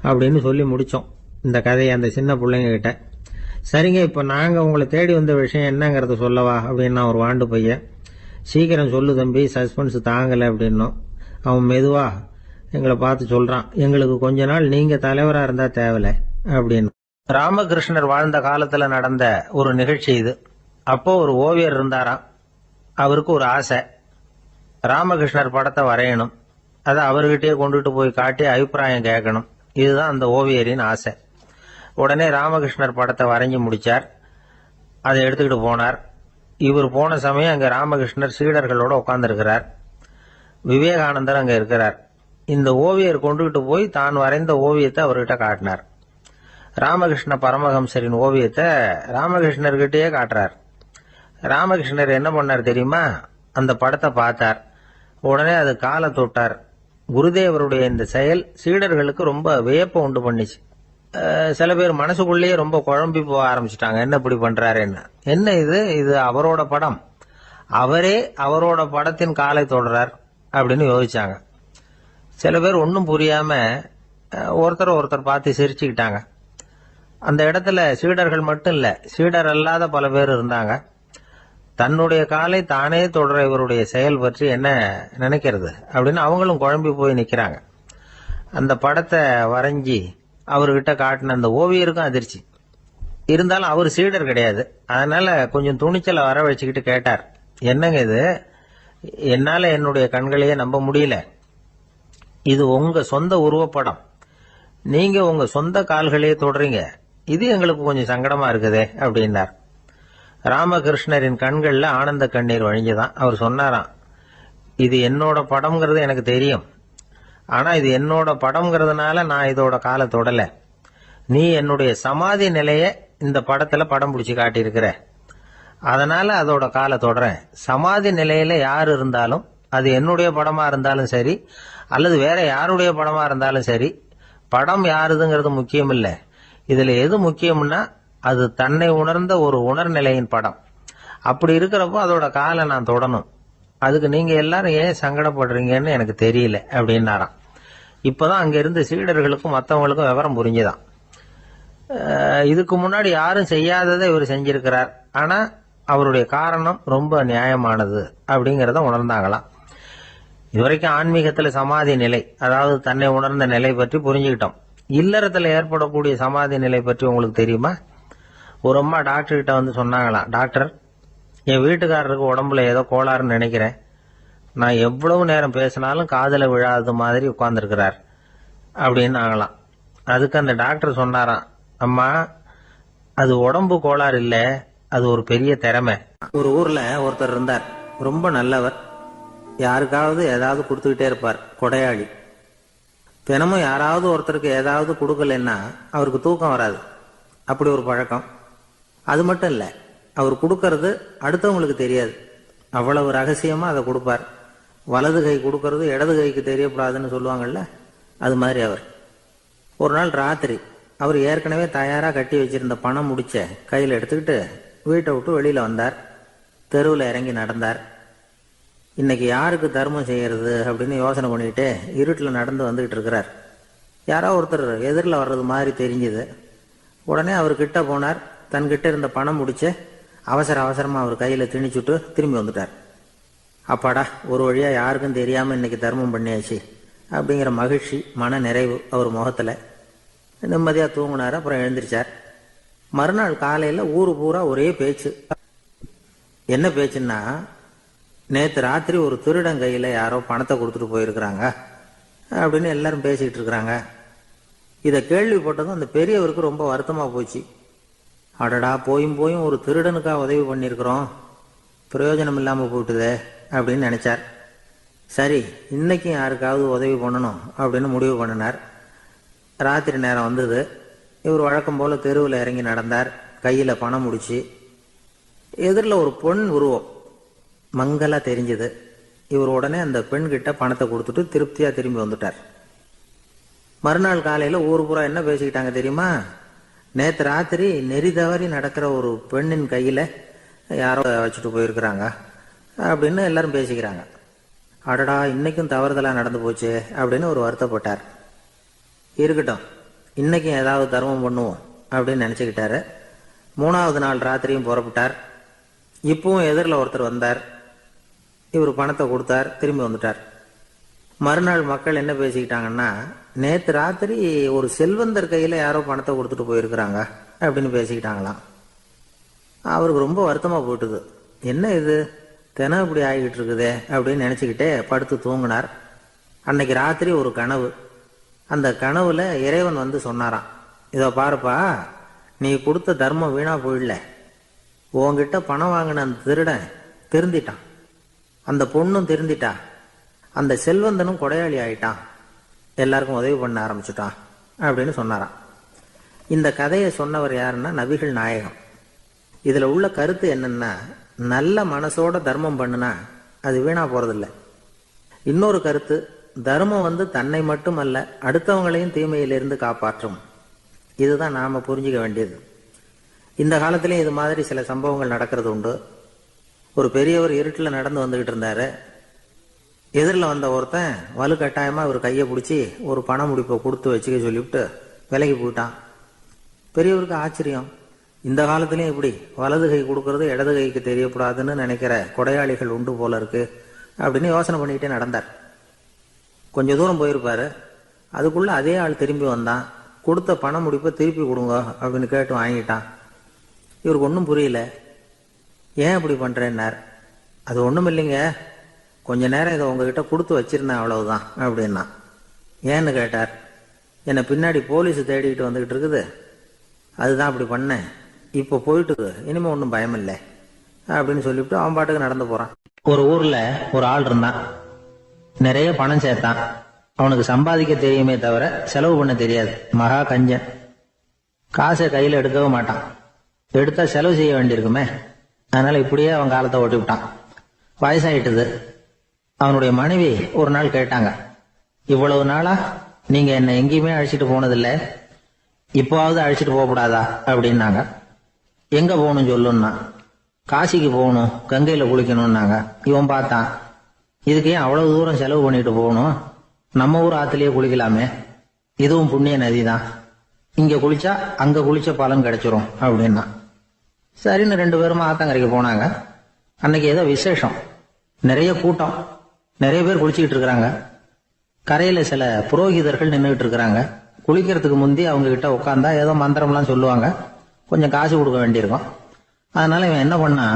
அப்படின்னு சொல்லி முடிச்சோம் இந்த கதையை அந்த சின்ன பிள்ளைங்க கிட்ட. சரிங்க, இப்ப நாங்க உங்களை தேடி வந்த விஷயம் என்னங்கறத சொல்லவா அப்படின்னா ஒரு வாண்டு பையன். சீக்கிரம் சொல்லு தம்பி, சஸ்பென்ஸ் தாங்கல அப்படின்னும். அவன் மெதுவா எங்களை பார்த்து சொல்றான், எங்களுக்கு கொஞ்ச நாள் நீங்க தலைவரா இருந்தா தேவல அப்படின்னு. ராமகிருஷ்ணர் வாழ்ந்த காலத்துல நடந்த ஒரு நிகழ்ச்சி இது. அப்போ ஒரு ஓவியர் இருந்தாராம். அவருக்கு ஒரு ஆசை, ராமகிருஷ்ணர் படத்தை வரையணும், அதை அவர்கிட்டயே கொண்டுட்டு போய் காட்டி அபிப்பிராயம் கேட்கணும். இதுதான் அந்த ஓவியரின் ஆசை. உடனே ராமகிருஷ்ணர் படத்தை வரைஞ்சி முடிச்சார். அதை எடுத்துக்கிட்டு போனார். இவர் போன சமயம் அங்க ராமகிருஷ்ணர் சீடர்களோட உட்கார்ந்துருக்கிறார். விவேகானந்தர் அங்க இருக்கிறார். இந்த ஓவியர் கொண்டுகிட்டு போய் தான் வரைந்த ஓவியத்தை அவர்கிட்ட காட்டினார். ராமகிருஷ்ண பரமஹம்சரின் ஓவியத்தை ராமகிருஷ்ணர்கிட்டயே காட்டுறார். ராமகிருஷ்ணர் என்ன பண்ணார் தெரியுமா? அந்த படத்தை பார்த்தார். உடனே அது காலை தொட்டார். குருதேவருடைய இந்த செயல் சீடர்களுக்கு ரொம்ப வியப்பை உண்டு பண்ணிச்சு. சில பேர் மனசுக்குள்ளேயே ரொம்ப குழம்பி போக ஆரம்பிச்சுட்டாங்க, என்ன இப்படி பண்றாருன்னு. என்ன இது அவரோட படம், அவரே அவரோட படத்தின் காலை தொடுறார் அப்படின்னு யோசிச்சாங்க. சில பேர் ஒன்னும் புரியாம ஒருத்தர் பார்த்து சிரிச்சுக்கிட்டாங்க. அந்த இடத்துல சீடர்கள் மட்டும் இல்ல, சீடர் அல்லாத பல பேர் இருந்தாங்க. தன்னுடைய காலை தானே தொடர இவருடைய செயல் பற்றி என்ன நினைக்கிறது அப்படின்னு அவங்களும் குழம்பி போய் நிக்கிறாங்க. அந்த படத்தை வரைஞ்சி அவர்கிட்ட காட்டின அந்த ஓவியருக்கும் அதிர்ச்சி. இருந்தாலும் அவர் சீடர் கிடையாது, அதனால கொஞ்சம் துணிச்சலை வர வச்சுக்கிட்டு கேட்டார், என்னங்க இது, என்னால என்னுடைய கண்களையே நம்ப முடியல, இது உங்க சொந்த உருவப்படம், நீங்க உங்க சொந்த கால்களையே தொடறீங்க, இது எங்களுக்கு கொஞ்சம் சங்கடமா இருக்குதே அப்படின்னார். ராமகிருஷ்ணரின் கண்கள்ல ஆனந்த கண்ணீர் வழிஞ்சுதான். அவர் சொன்னாராம், இது என்னோட படம்ங்கிறது எனக்கு தெரியும், ஆனா இது என்னோட படம்ங்கிறதுனால நான் இதோட காலை தொடல, நீ என்னுடைய சமாதி நிலைய இந்த படத்துல படம் பிடிச்சி காட்டியிருக்கிற, அதனால அதோட காலை தொடறேன். சமாதி நிலையில யார் இருந்தாலும், அது என்னுடைய படமா இருந்தாலும் சரி அல்லது வேற யாருடைய படமா இருந்தாலும் சரி, படம் யாருதுங்கிறது முக்கியம் இல்லை. இதுல எது முக்கியம்னா அது தன்னை உணர்ந்த ஒரு உணர்நிலையின் படம். அப்படி இருக்கிறப்போ அதோட காலை நான் தொடணும். அதுக்கு நீங்க எல்லாரும் ஏன் சங்கடப்படுறீங்கன்னு எனக்கு தெரியல அப்படின்னாராம். இப்பதான் அங்க இருந்து சீடர்களுக்கும் மற்றவங்களுக்கும் விவரம் புரிஞ்சுதான். இதுக்கு முன்னாடி யாரும் செய்யாததை இவர் செஞ்சிருக்கிறார், ஆனா அவருடைய காரணம் ரொம்ப நியாயமானது அப்படிங்கறத உணர்ந்தாங்களாம். இதுவரைக்கும் ஆன்மீகத்துல சமாதி நிலை, அதாவது தன்னை உணர்ந்த நிலை பற்றி புரிஞ்சுக்கிட்டோம். இல்லறத்துல ஏற்படக்கூடிய சமாதி நிலை பற்றி உங்களுக்கு தெரியுமா? ஒரு அம்மா டாக்டர் கிட்ட வந்து சொன்னாங்களாம், டாக்டர், என் வீட்டுக்காரருக்கு உடம்புல ஏதோ கோளாறுன்னு நினைக்கிறேன், நான் எவ்வளவு நேரம் பேசினாலும் காதுல விழாதது மாதிரி உட்கார்ந்துருக்கிறார் அப்படின்னு ஆகலாம். அதுக்கு அந்த டாக்டர் சொன்னாராம், அம்மா அது உடம்பு கோளாறு இல்ல, அது ஒரு பெரிய திறமை. ஒரு ஊர்ல ஒருத்தர் இருந்தார், ரொம்ப நல்லவர், யாருக்காவது ஏதாவது கொடுத்துக்கிட்டே இருப்பார், கொடையாளி. தினமும் யாராவது ஒருத்தருக்கு ஏதாவது கொடுக்கலன்னா அவருக்கு தூக்கம் வராது. அப்படி ஒரு பழக்கம். அது மட்டும் இல்லை, அவர் கொடுக்கறது அடுத்தவங்களுக்கு தெரியாது, அவ்வளவு ரகசியமாக அதை கொடுப்பார். வலது கை கொடுக்கறது இடது கைக்கு தெரியக்கூடாதுன்னு சொல்லுவாங்கள்ல, அது மாதிரி அவர். ஒரு நாள் ராத்திரி அவர் ஏற்கனவே தயாராக கட்டி வச்சிருந்த பணம் முடிச்ச கையில் எடுத்துக்கிட்டு வீட்டை விட்டு வெளியில் வந்தார். தெருவில் இறங்கி நடந்தார். இன்னைக்கு யாருக்கு தர்மம் செய்யறது அப்படின்னு யோசனை பண்ணிட்டு இருட்டில் நடந்து வந்துகிட்டு இருக்கிறார். யாரோ ஒருத்தர் எதிரில் வர்றது மாதிரி தெரிஞ்சுது. உடனே அவர் கிட்ட போனார். தன்கிட்ட இருந்த பணம் முடிச்ச அவசரமாக அவர் கையில் திணிச்சுட்டு திரும்பி வந்துட்டார். அப்பாடா, ஒரு வழியாக யாருக்கும் தெரியாமல் இன்னைக்கு தர்மம் பண்ணியாச்சு அப்படிங்கிற மகிழ்ச்சி, மன நிறைவு அவர் முகத்தில். நிம்மதியாக தூங்கினார். அப்புறம் எழுந்திரிச்சார். மறுநாள் காலையில் ஊரு பூரா ஒரே பேச்சு. என்ன பேச்சுன்னா, நேற்று ராத்திரி ஒரு திருடன் கையில் யாரோ பணத்தை கொடுத்துட்டு போயிருக்கிறாங்க அப்படின்னு எல்லாரும் பேசிக்கிட்டு இருக்கிறாங்க. இதை கேள்விப்பட்டதும் அந்த பெரியவருக்கு ரொம்ப வருத்தமாக போச்சு. அடடா, போயும் ஒரு திருடனுக்காக உதவி பண்ணியிருக்கிறோம், பிரயோஜனம் இல்லாமல் போயிட்டுதே அப்படின்னு நினைச்சார். சரி, இன்னைக்கும் யாருக்காவது உதவி பண்ணணும் அப்படின்னு முடிவு பண்ணினார். ராத்திரி நேரம் வந்தது. இவர் வழக்கம் போல தெருவில் இறங்கி நடந்தார். கையில் பணம் முடிச்சு. எதிரில் ஒரு பொன் உருவம் மங்கலா தெரிஞ்சது. இவர் உடனே அந்த பெண்கிட்ட பணத்தை கொடுத்துட்டு திருப்தியாக திரும்பி வந்துட்டார். மறுநாள் காலையில் ஊர் பூரா என்ன பேசிக்கிட்டாங்க தெரியுமா? நேற்று ராத்திரி நெறி தவறி நடக்கிற ஒரு பெண்ணின் கையில் யாரோ வச்சுட்டு போயிருக்கிறாங்க அப்படின்னு எல்லாரும் பேசிக்கிறாங்க. அடடா, இன்னைக்கும் தவறுதலாக நடந்து போச்சு அப்படின்னு ஒரு வருத்தப்பட்டார். இருக்கட்டும், இன்னைக்கும் ஏதாவது தர்மம் பண்ணுவோம் அப்படின்னு நினச்சிக்கிட்டாரு. 3வது நாள் ராத்திரியும் புறப்பட்டார். இப்பவும் எதிரில் ஒருத்தர் வந்தார். இவர் பணத்தை கொடுத்தார், திரும்பி வந்துட்டார். மறுநாள் மக்கள் என்ன பேசிக்கிட்டாங்கன்னா, நேற்று ராத்திரி ஒரு செல்வந்தர் கையில் யாரோ பணத்தை கொடுத்துட்டு போயிருக்கிறாங்க அப்படின்னு பேசிக்கிட்டாங்களாம். அவருக்கு ரொம்ப வருத்தமாக போயிட்டுது. என்ன இது, தினம் இப்படி ஆகிக்கிட்டு இருக்குதே அப்படின்னு நினச்சிக்கிட்டே படுத்து தூங்கினார். அன்னைக்கு ராத்திரி ஒரு கனவு. அந்த கனவுல இறைவன் வந்து சொன்னாராம், இதோ பாருப்பா, நீ கொடுத்த தர்மம் வீணா போயிடல. உன்கிட்ட பணம் வாங்கின அந்த திருடன் திருந்திட்டான், அந்த பொண்ணும் திருந்திட்டா, அந்த செல்வந்தனும் கொடையாளி ஆயிட்டான், எல்லாருக்கும் உதவி பண்ண ஆரம்பிச்சுட்டான் அப்படின்னு சொன்னாராம். இந்த கதையை சொன்னவர் யாருன்னா நபிகள் நாயகம். இதுல உள்ள கருத்து என்னன்னா, நல்ல மனசோட தர்மம் பண்ணுனா அது வீணா போறதில்லை. இன்னொரு கருத்து, தர்மம் வந்து தன்னை மட்டுமல்ல அடுத்தவங்களையும் தீமையிலிருந்து காப்பாற்றும். இதுதான் நாம புரிஞ்சுக்க வேண்டியது. இந்த காலத்திலையும் இது மாதிரி சில சம்பவங்கள் நடக்கிறது உண்டு. ஒரு பெரியவர் இருட்டில் நடந்து வந்துகிட்டு இருந்தாரு. எதிரில் வந்த ஒருத்தன் வலுக்கட்டாயமாக ஒரு கையை பிடிச்சி ஒரு பண முடிப்பை கொடுத்து வச்சுக்க சொல்லிவிட்டு விலகி போயிட்டான். பெரியவருக்கு ஆச்சரியம், இந்த காலத்திலையும் இப்படி வலது கை கொடுக்கறது இடது கைக்கு தெரியக்கூடாதுன்னு நினைக்கிற கொடையாளிகள் உண்டு போல இருக்கு அப்படின்னு யோசனை பண்ணிக்கிட்டே நடந்தார். கொஞ்சம் தூரம் போயிருப்பாரு. அதுக்குள்ள அதே ஆள் திரும்பி வந்தான். கொடுத்த பண முடிப்பை திருப்பி கொடுங்க அப்படின்னு கேட்டு வாங்கிட்டான். இவருக்கு ஒன்றும் புரியல. ஏன் இப்படி பண்றேன்னார். அது ஒன்றும் இல்லைங்க, கொஞ்ச நேரம் இதை உங்ககிட்ட கொடுத்து வச்சிருந்தேன், அவ்வளவுதான் அப்படின்னா. ஏன்னு கேட்டார். என்னை பின்னாடி போலீஸ் தேடிக்கிட்டு வந்துகிட்டு இருக்குது, அதுதான் அப்படி பண்ணேன். இப்போ போயிட்டு இனிமே ஒன்றும் பயம் இல்லை அப்படின்னு சொல்லிவிட்டு அவன் பாட்டுக்கு நடந்து போறான். ஒரு ஊர்ல ஒரு ஆள் இருந்தான். நிறைய பணம் சேர்த்தான். அவனுக்கு சம்பாதிக்க தெரியுமே தவிர செலவு பண்ண தெரியாது. மகா கஞ்சன். காசை கையில் எடுக்கவே மாட்டான். எடுத்தா செலவு செய்ய வேண்டியிருக்குமே, அதனால இப்படியே அவன் காலத்தை ஓட்டி விட்டான். வயசாயிட்டுது. அவனுடைய மனைவி ஒரு நாள் கேட்டாங்க, இவ்வளவு நாளா நீங்க என்ன எங்கேயுமே அழைச்சிட்டு போனதில்லை, இப்போவாவது அழைச்சிட்டு போகக்கூடாதா அப்படின்னாங்க. எங்க போகணும் சொல்லுன்னா. காசிக்கு போகணும், கங்கையில குளிக்கணும்னாங்க. இவன் பார்த்தான், இதுக்கு ஏன் அவ்வளவு தூரம் செலவு பண்ணிட்டு போகணும், நம்ம ஊர் ஆத்துலயே குளிக்கலாமே, இதுவும் புண்ணிய நதி தான், இங்க குளிச்சா அங்க குளிச்ச பலன் கிடைச்சிரும் அப்படின்னா. சரின்னு 2 பேரும் ஆத்தங்கரைக்கு போனாங்க. அன்னைக்கு ஏதோ விசேஷம், நிறைய கூட்டம், நிறைய பேர் குளிச்சுக்கிட்டு இருக்கிறாங்க. கரையில சில புரோகிதர்கள் நின்றுகிட்டு இருக்கிறாங்க. குளிக்கிறதுக்கு முந்தி அவங்க கிட்ட உட்காந்தா ஏதோ மந்திரம்லாம் சொல்லுவாங்க, கொஞ்சம் காசு கொடுக்க வேண்டியிருக்கும். அதனால இவன் என்ன பண்ணா,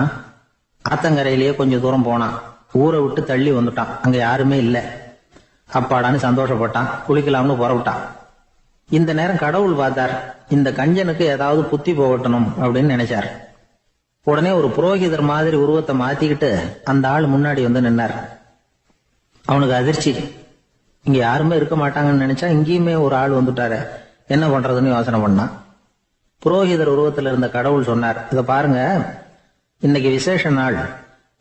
ஆத்தங்கரையிலேயே கொஞ்சம் தூரம் போனான். ஊரை விட்டு தள்ளி வந்துட்டான். அங்க யாருமே இல்லை. அப்பாடான்னு சந்தோஷப்பட்டான். குளிக்கலாம்னு புறப்பட்டான். இந்த நேரம் கடவுள் பார்த்தார், இந்த கஞ்சனுக்கு ஏதாவது புத்தி போகட்டணும் அப்படின்னு நினைச்சார். உடனே ஒரு புரோகிதர் மாதிரி உருவத்தை மாத்திக்கிட்டு அந்த ஆள் முன்னாடி வந்து நின்னார். அவனுக்கு அதிர்ச்சி. இங்க யாருமே இருக்க மாட்டாங்கன்னு நினைச்சா இங்கேயுமே ஒரு ஆள் வந்துட்டாரு, என்ன பண்றதுன்னு யோசனை பண்ணான். புரோகிதர் உருவத்தில் இருந்த கடவுள் சொன்னார், இத பாருங்க, இன்னைக்கு விசேஷ நாள்,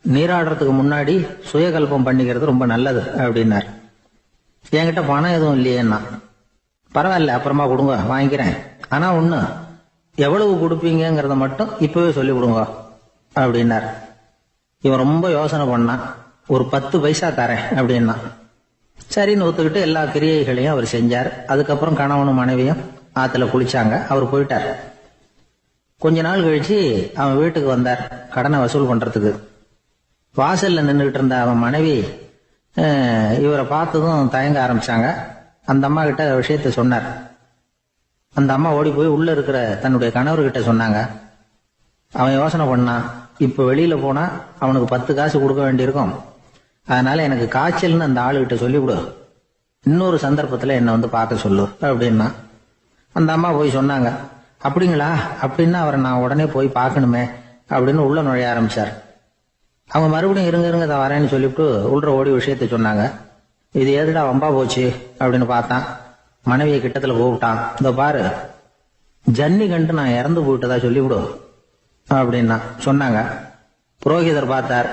நீராடுறதுக்கு முன்னாடி சுயகல்பம் பண்ணிக்கிறது ரொம்ப நல்லது அப்படின்னார். என்கிட்ட பணம் எதுவும் இல்லையேன்னா, பரவாயில்ல அப்புறமா கொடுங்க வாங்கிக்கிறேன், ஆனா ஒண்ணு, எவ்வளவு கொடுப்பீங்கிறத மட்டும் இப்பவே சொல்லி கொடுங்க அப்படின்னார். இவன் ரொம்ப யோசனை பண்ணான். ஒரு 10 பைசா தரேன் அப்படின்னா. சரின்னு ஒத்துக்கிட்டு எல்லா கிரியைகளையும் அவர் செஞ்சார். அதுக்கப்புறம் கணவனும் மனைவியும் ஆத்துல குளிச்சாங்க. அவர் போயிட்டார். கொஞ்ச நாள் கழிச்சு அவன் வீட்டுக்கு வந்தார் கடனை வசூல் பண்றதுக்கு. வாசல்ல நின்றுகிட்டு இருந்த அவன் மனைவி இவரை பார்த்ததும் தயங்க ஆரம்பிச்சாங்க. அந்த அம்மா கிட்ட விஷயத்த சொன்னார். அந்த அம்மா ஓடி போய் உள்ள இருக்கிற தன்னுடைய கணவர்கிட்ட சொன்னாங்க. அவன் யோசனை பண்ணான், இப்ப வெளியில போனா அவனுக்கு 10 காசு கொடுக்க வேண்டியிருக்கும், அதனால எனக்கு காய்ச்சல்னு அந்த ஆளுகிட்ட சொல்லிவிடு, இன்னொரு சந்தர்ப்பத்துல என்ன வந்து பார்க்க சொல்லு அப்படின்னா. அந்த அம்மா போய் சொன்னாங்க. அப்படிங்களா, அப்படின்னா அவரை நான் உடனே போய் பார்க்கணுமே அப்படின்னு உள்ள நுழைய ஆரம்பிச்சார். அவங்க மறுபடியும் இருங்க தான் வரேன்னு சொல்லிவிட்டு உள்ள ஓடி விஷயத்த சொன்னாங்க. இது எதுடா வம்பா போச்சு அப்படின்னு பார்த்தான். மனைவியை கிட்டத்துல கூப்பிட்டான். இதோ பாரு, ஜன்னி கண்டு நான் இறந்து போயிட்டதா சொல்லிவிடு அப்படின்னா சொன்னாங்க. புரோகிதர் பார்த்தார்.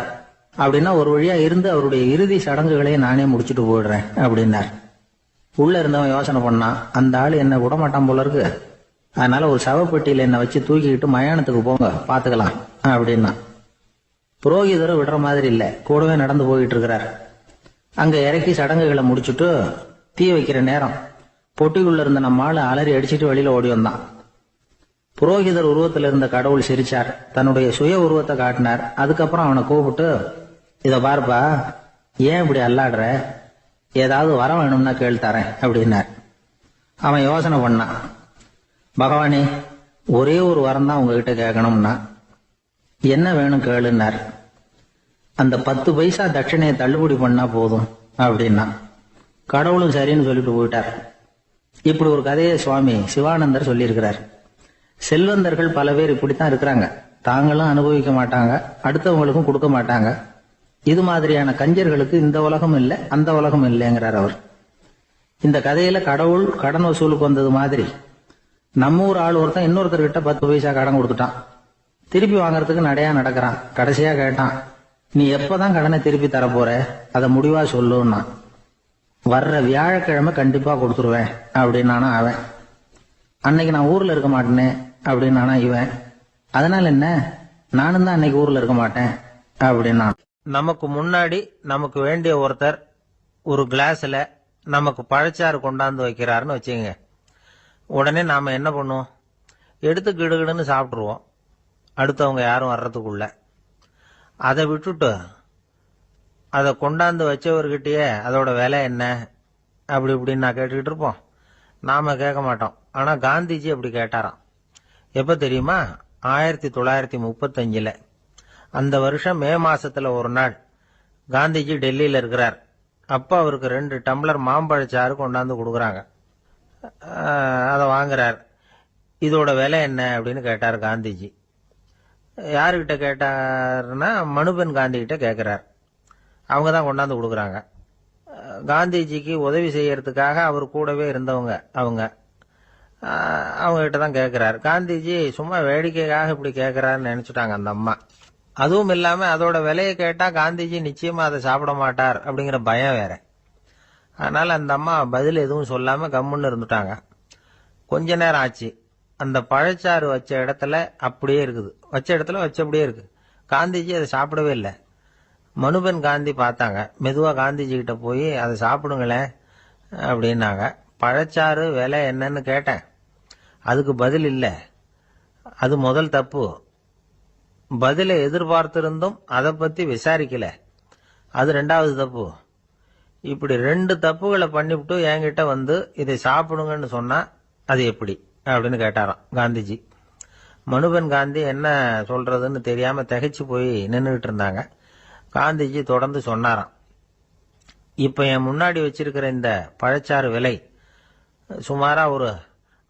அப்படின்னா ஒரு வழியா இருந்து அவருடைய இறுதி சடங்குகளையும் நானே முடிச்சுட்டு போயிடுறேன் அப்படின்னார். உள்ள இருந்தவன் யோசனை பண்ணான், அந்த ஆளு என்ன விட மாட்டான் போல இருக்கு, அதனால ஒரு சவப்பெட்டியில என்ன வச்சு தூக்கிக்கிட்டு மயானத்துக்கு போங்க பாத்துக்கலாம் அப்படின்னா. புரோகிதரும் விடுற மாதிரி இல்ல, கூடவே நடந்து போயிட்டு இருக்கிறார். அங்க இறக்கி சடங்குகளை முடிச்சுட்டு தீ வைக்கிற நேரம் பொட்டிக்குள்ள இருந்த நம்ம ஆளு அலறி அடிச்சுட்டு வெளியில ஓடி வந்தான். புரோகிதர் உருவத்தில் இருந்த கடவுள் சிரிச்சார், தன்னுடைய சுய உருவத்தை காட்டினார். அதுக்கப்புறம் அவனை கூப்பிட்டு, இத பாருப்பா, ஏன் இப்படி அல்லாடுற, ஏதாவது வரம் வேணும்னா கேள் தரேன் அப்படின்னார். அவன் யோசனை பண்ணான். பகவானே, ஒரே ஒரு வரம் தான் உங்ககிட்ட கேட்கணும்னா. என்ன வேணும் கேளுன்னார். அந்த 10 பைசா தட்சணையை தள்ளுபடி பண்ணா போதும் அப்படின்னா. கடவுளும் சரின்னு சொல்லிட்டு போயிட்டார். இப்படி ஒரு கதையை சுவாமி சிவானந்தர் சொல்லியிருக்கிறார். செல்வந்தர்கள் பல பேர் இப்படித்தான் இருக்கிறாங்க. தாங்களும் அனுபவிக்க மாட்டாங்க, அடுத்தவங்களுக்கும் கொடுக்க மாட்டாங்க. இது மாதிரியான கஞ்சர்களுக்கு இந்த உலகம் இல்லை அந்த உலகம் இல்லைங்கிறார் அவர். இந்த கதையில கடவுள் கடன் வசூலுக்கு வந்தது மாதிரி நம்ம ஊர் ஆள் ஒருத்தன் இன்னொருத்தர்கிட்ட 10 பைசா கடன் கொடுத்துட்டான். திருப்பி வாங்கறதுக்கு நடையா நடக்கிறான். கடைசியா கேட்டான், நீ எப்பதான் கடனை திருப்பி தரப்போற, அதை முடிவா சொல்லுன்னா. வர்ற வியாழக்கிழமை கண்டிப்பா கொடுத்துருவேன் அப்படின்னானா அவன். அன்னைக்கு நான் ஊர்ல இருக்க மாட்டேனே அப்படின்னானா இவன். அதனால என்ன, நானும் தான் அன்னைக்கு ஊர்ல இருக்க மாட்டேன் அப்படின்னா. நமக்கு முன்னாடி நமக்கு வேண்டிய ஒருத்தர் ஒரு கிளாஸ்ல நமக்கு பழச்சாறு கொண்டாந்து வைக்கிறாருன்னு வச்சுங்க. உடனே நாம என்ன பண்ணுவோம், எடுத்து கிடுகிடுன்னு சாப்பிட்டுருவோம் அடுத்தவங்க யாரும் வர்றதுக்குள்ள. அதை விட்டுட்டு அதை கொண்டாந்து வச்சவர்கிட்டயே அதோட விலை என்ன அப்படி இப்படின்னு நான் கேட்டுக்கிட்டு இருப்போம். நாம கேட்க மாட்டோம். ஆனா காந்திஜி அப்படி கேட்டாராம். எப்ப தெரியுமா, 1935. அந்த வருஷம் மே மாசத்துல ஒரு நாள் காந்திஜி டெல்லியில இருக்கிறார். அப்ப அவருக்கு 2 டம்ளர் மாம்பழச்சாறு கொண்டாந்து கொடுக்குறாங்க. அதை வாங்குறார். இதோட விலை என்ன அப்படின்னு கேட்டார் காந்திஜி. யாருகிட்ட கேட்டாருன்னா மனுபென் காந்தி கிட்ட கேட்கிறார். அவங்க தான் கொண்டாந்து கொடுக்குறாங்க. காந்திஜிக்கு உதவி செய்யறதுக்காக அவர் கூடவே இருந்தவங்க அவங்க கிட்ட தான் கேட்கிறார். காந்திஜி சும்மா வேடிக்கைக்காக இப்படி கேட்கிறாருன்னு நினைச்சுட்டாங்க அந்த அம்மா. அதுவும் இல்லாம அதோட விலையை கேட்டா காந்திஜி நிச்சயமா அதை சாப்பிட மாட்டார் அப்படிங்கிற பயம் வேற. அதனால அந்த அம்மா பதில் எதுவும் சொல்லாம கம்முன்னு இருந்துட்டாங்க. கொஞ்ச நேரம் ஆச்சு. அந்த பழச்சாறு வச்ச இடத்துல அப்படியே இருக்குது, வச்ச இடத்துல வச்சபடியே இருக்கு. காந்திஜி அதை சாப்பிடவே இல்லை. மனுபென் காந்தி பார்த்தாங்க. மெதுவா காந்திஜி கிட்ட போய் அதை சாப்பிடுங்களேன் அப்படின்னாங்க. பழச்சாறு விலை என்னன்னு கேட்டேன், அதுக்கு பதில் இல்லை. அது முதல் தப்பு. பதிலை எதிர்பார்த்திருந்தும் அதை பத்தி விசாரிக்கல, அது 2வது தப்பு. இப்படி 2 தப்புகளை பண்ணிவிட்டு என்கிட்ட வந்து இதை சாப்பிடுங்கன்னு சொன்னா அது எப்படி அப்படின்னு கேட்டாராம் காந்திஜி. மனுபென் காந்தி என்ன சொல்றதுன்னு தெரியாம திகைச்சு போய் நின்றுகிட்டு இருந்தாங்க. காந்திஜி தொடர்ந்து சொன்னாராம், இப்ப என் முன்னாடி வச்சிருக்கிற இந்த பழச்சாறு விலை சுமாரா ஒரு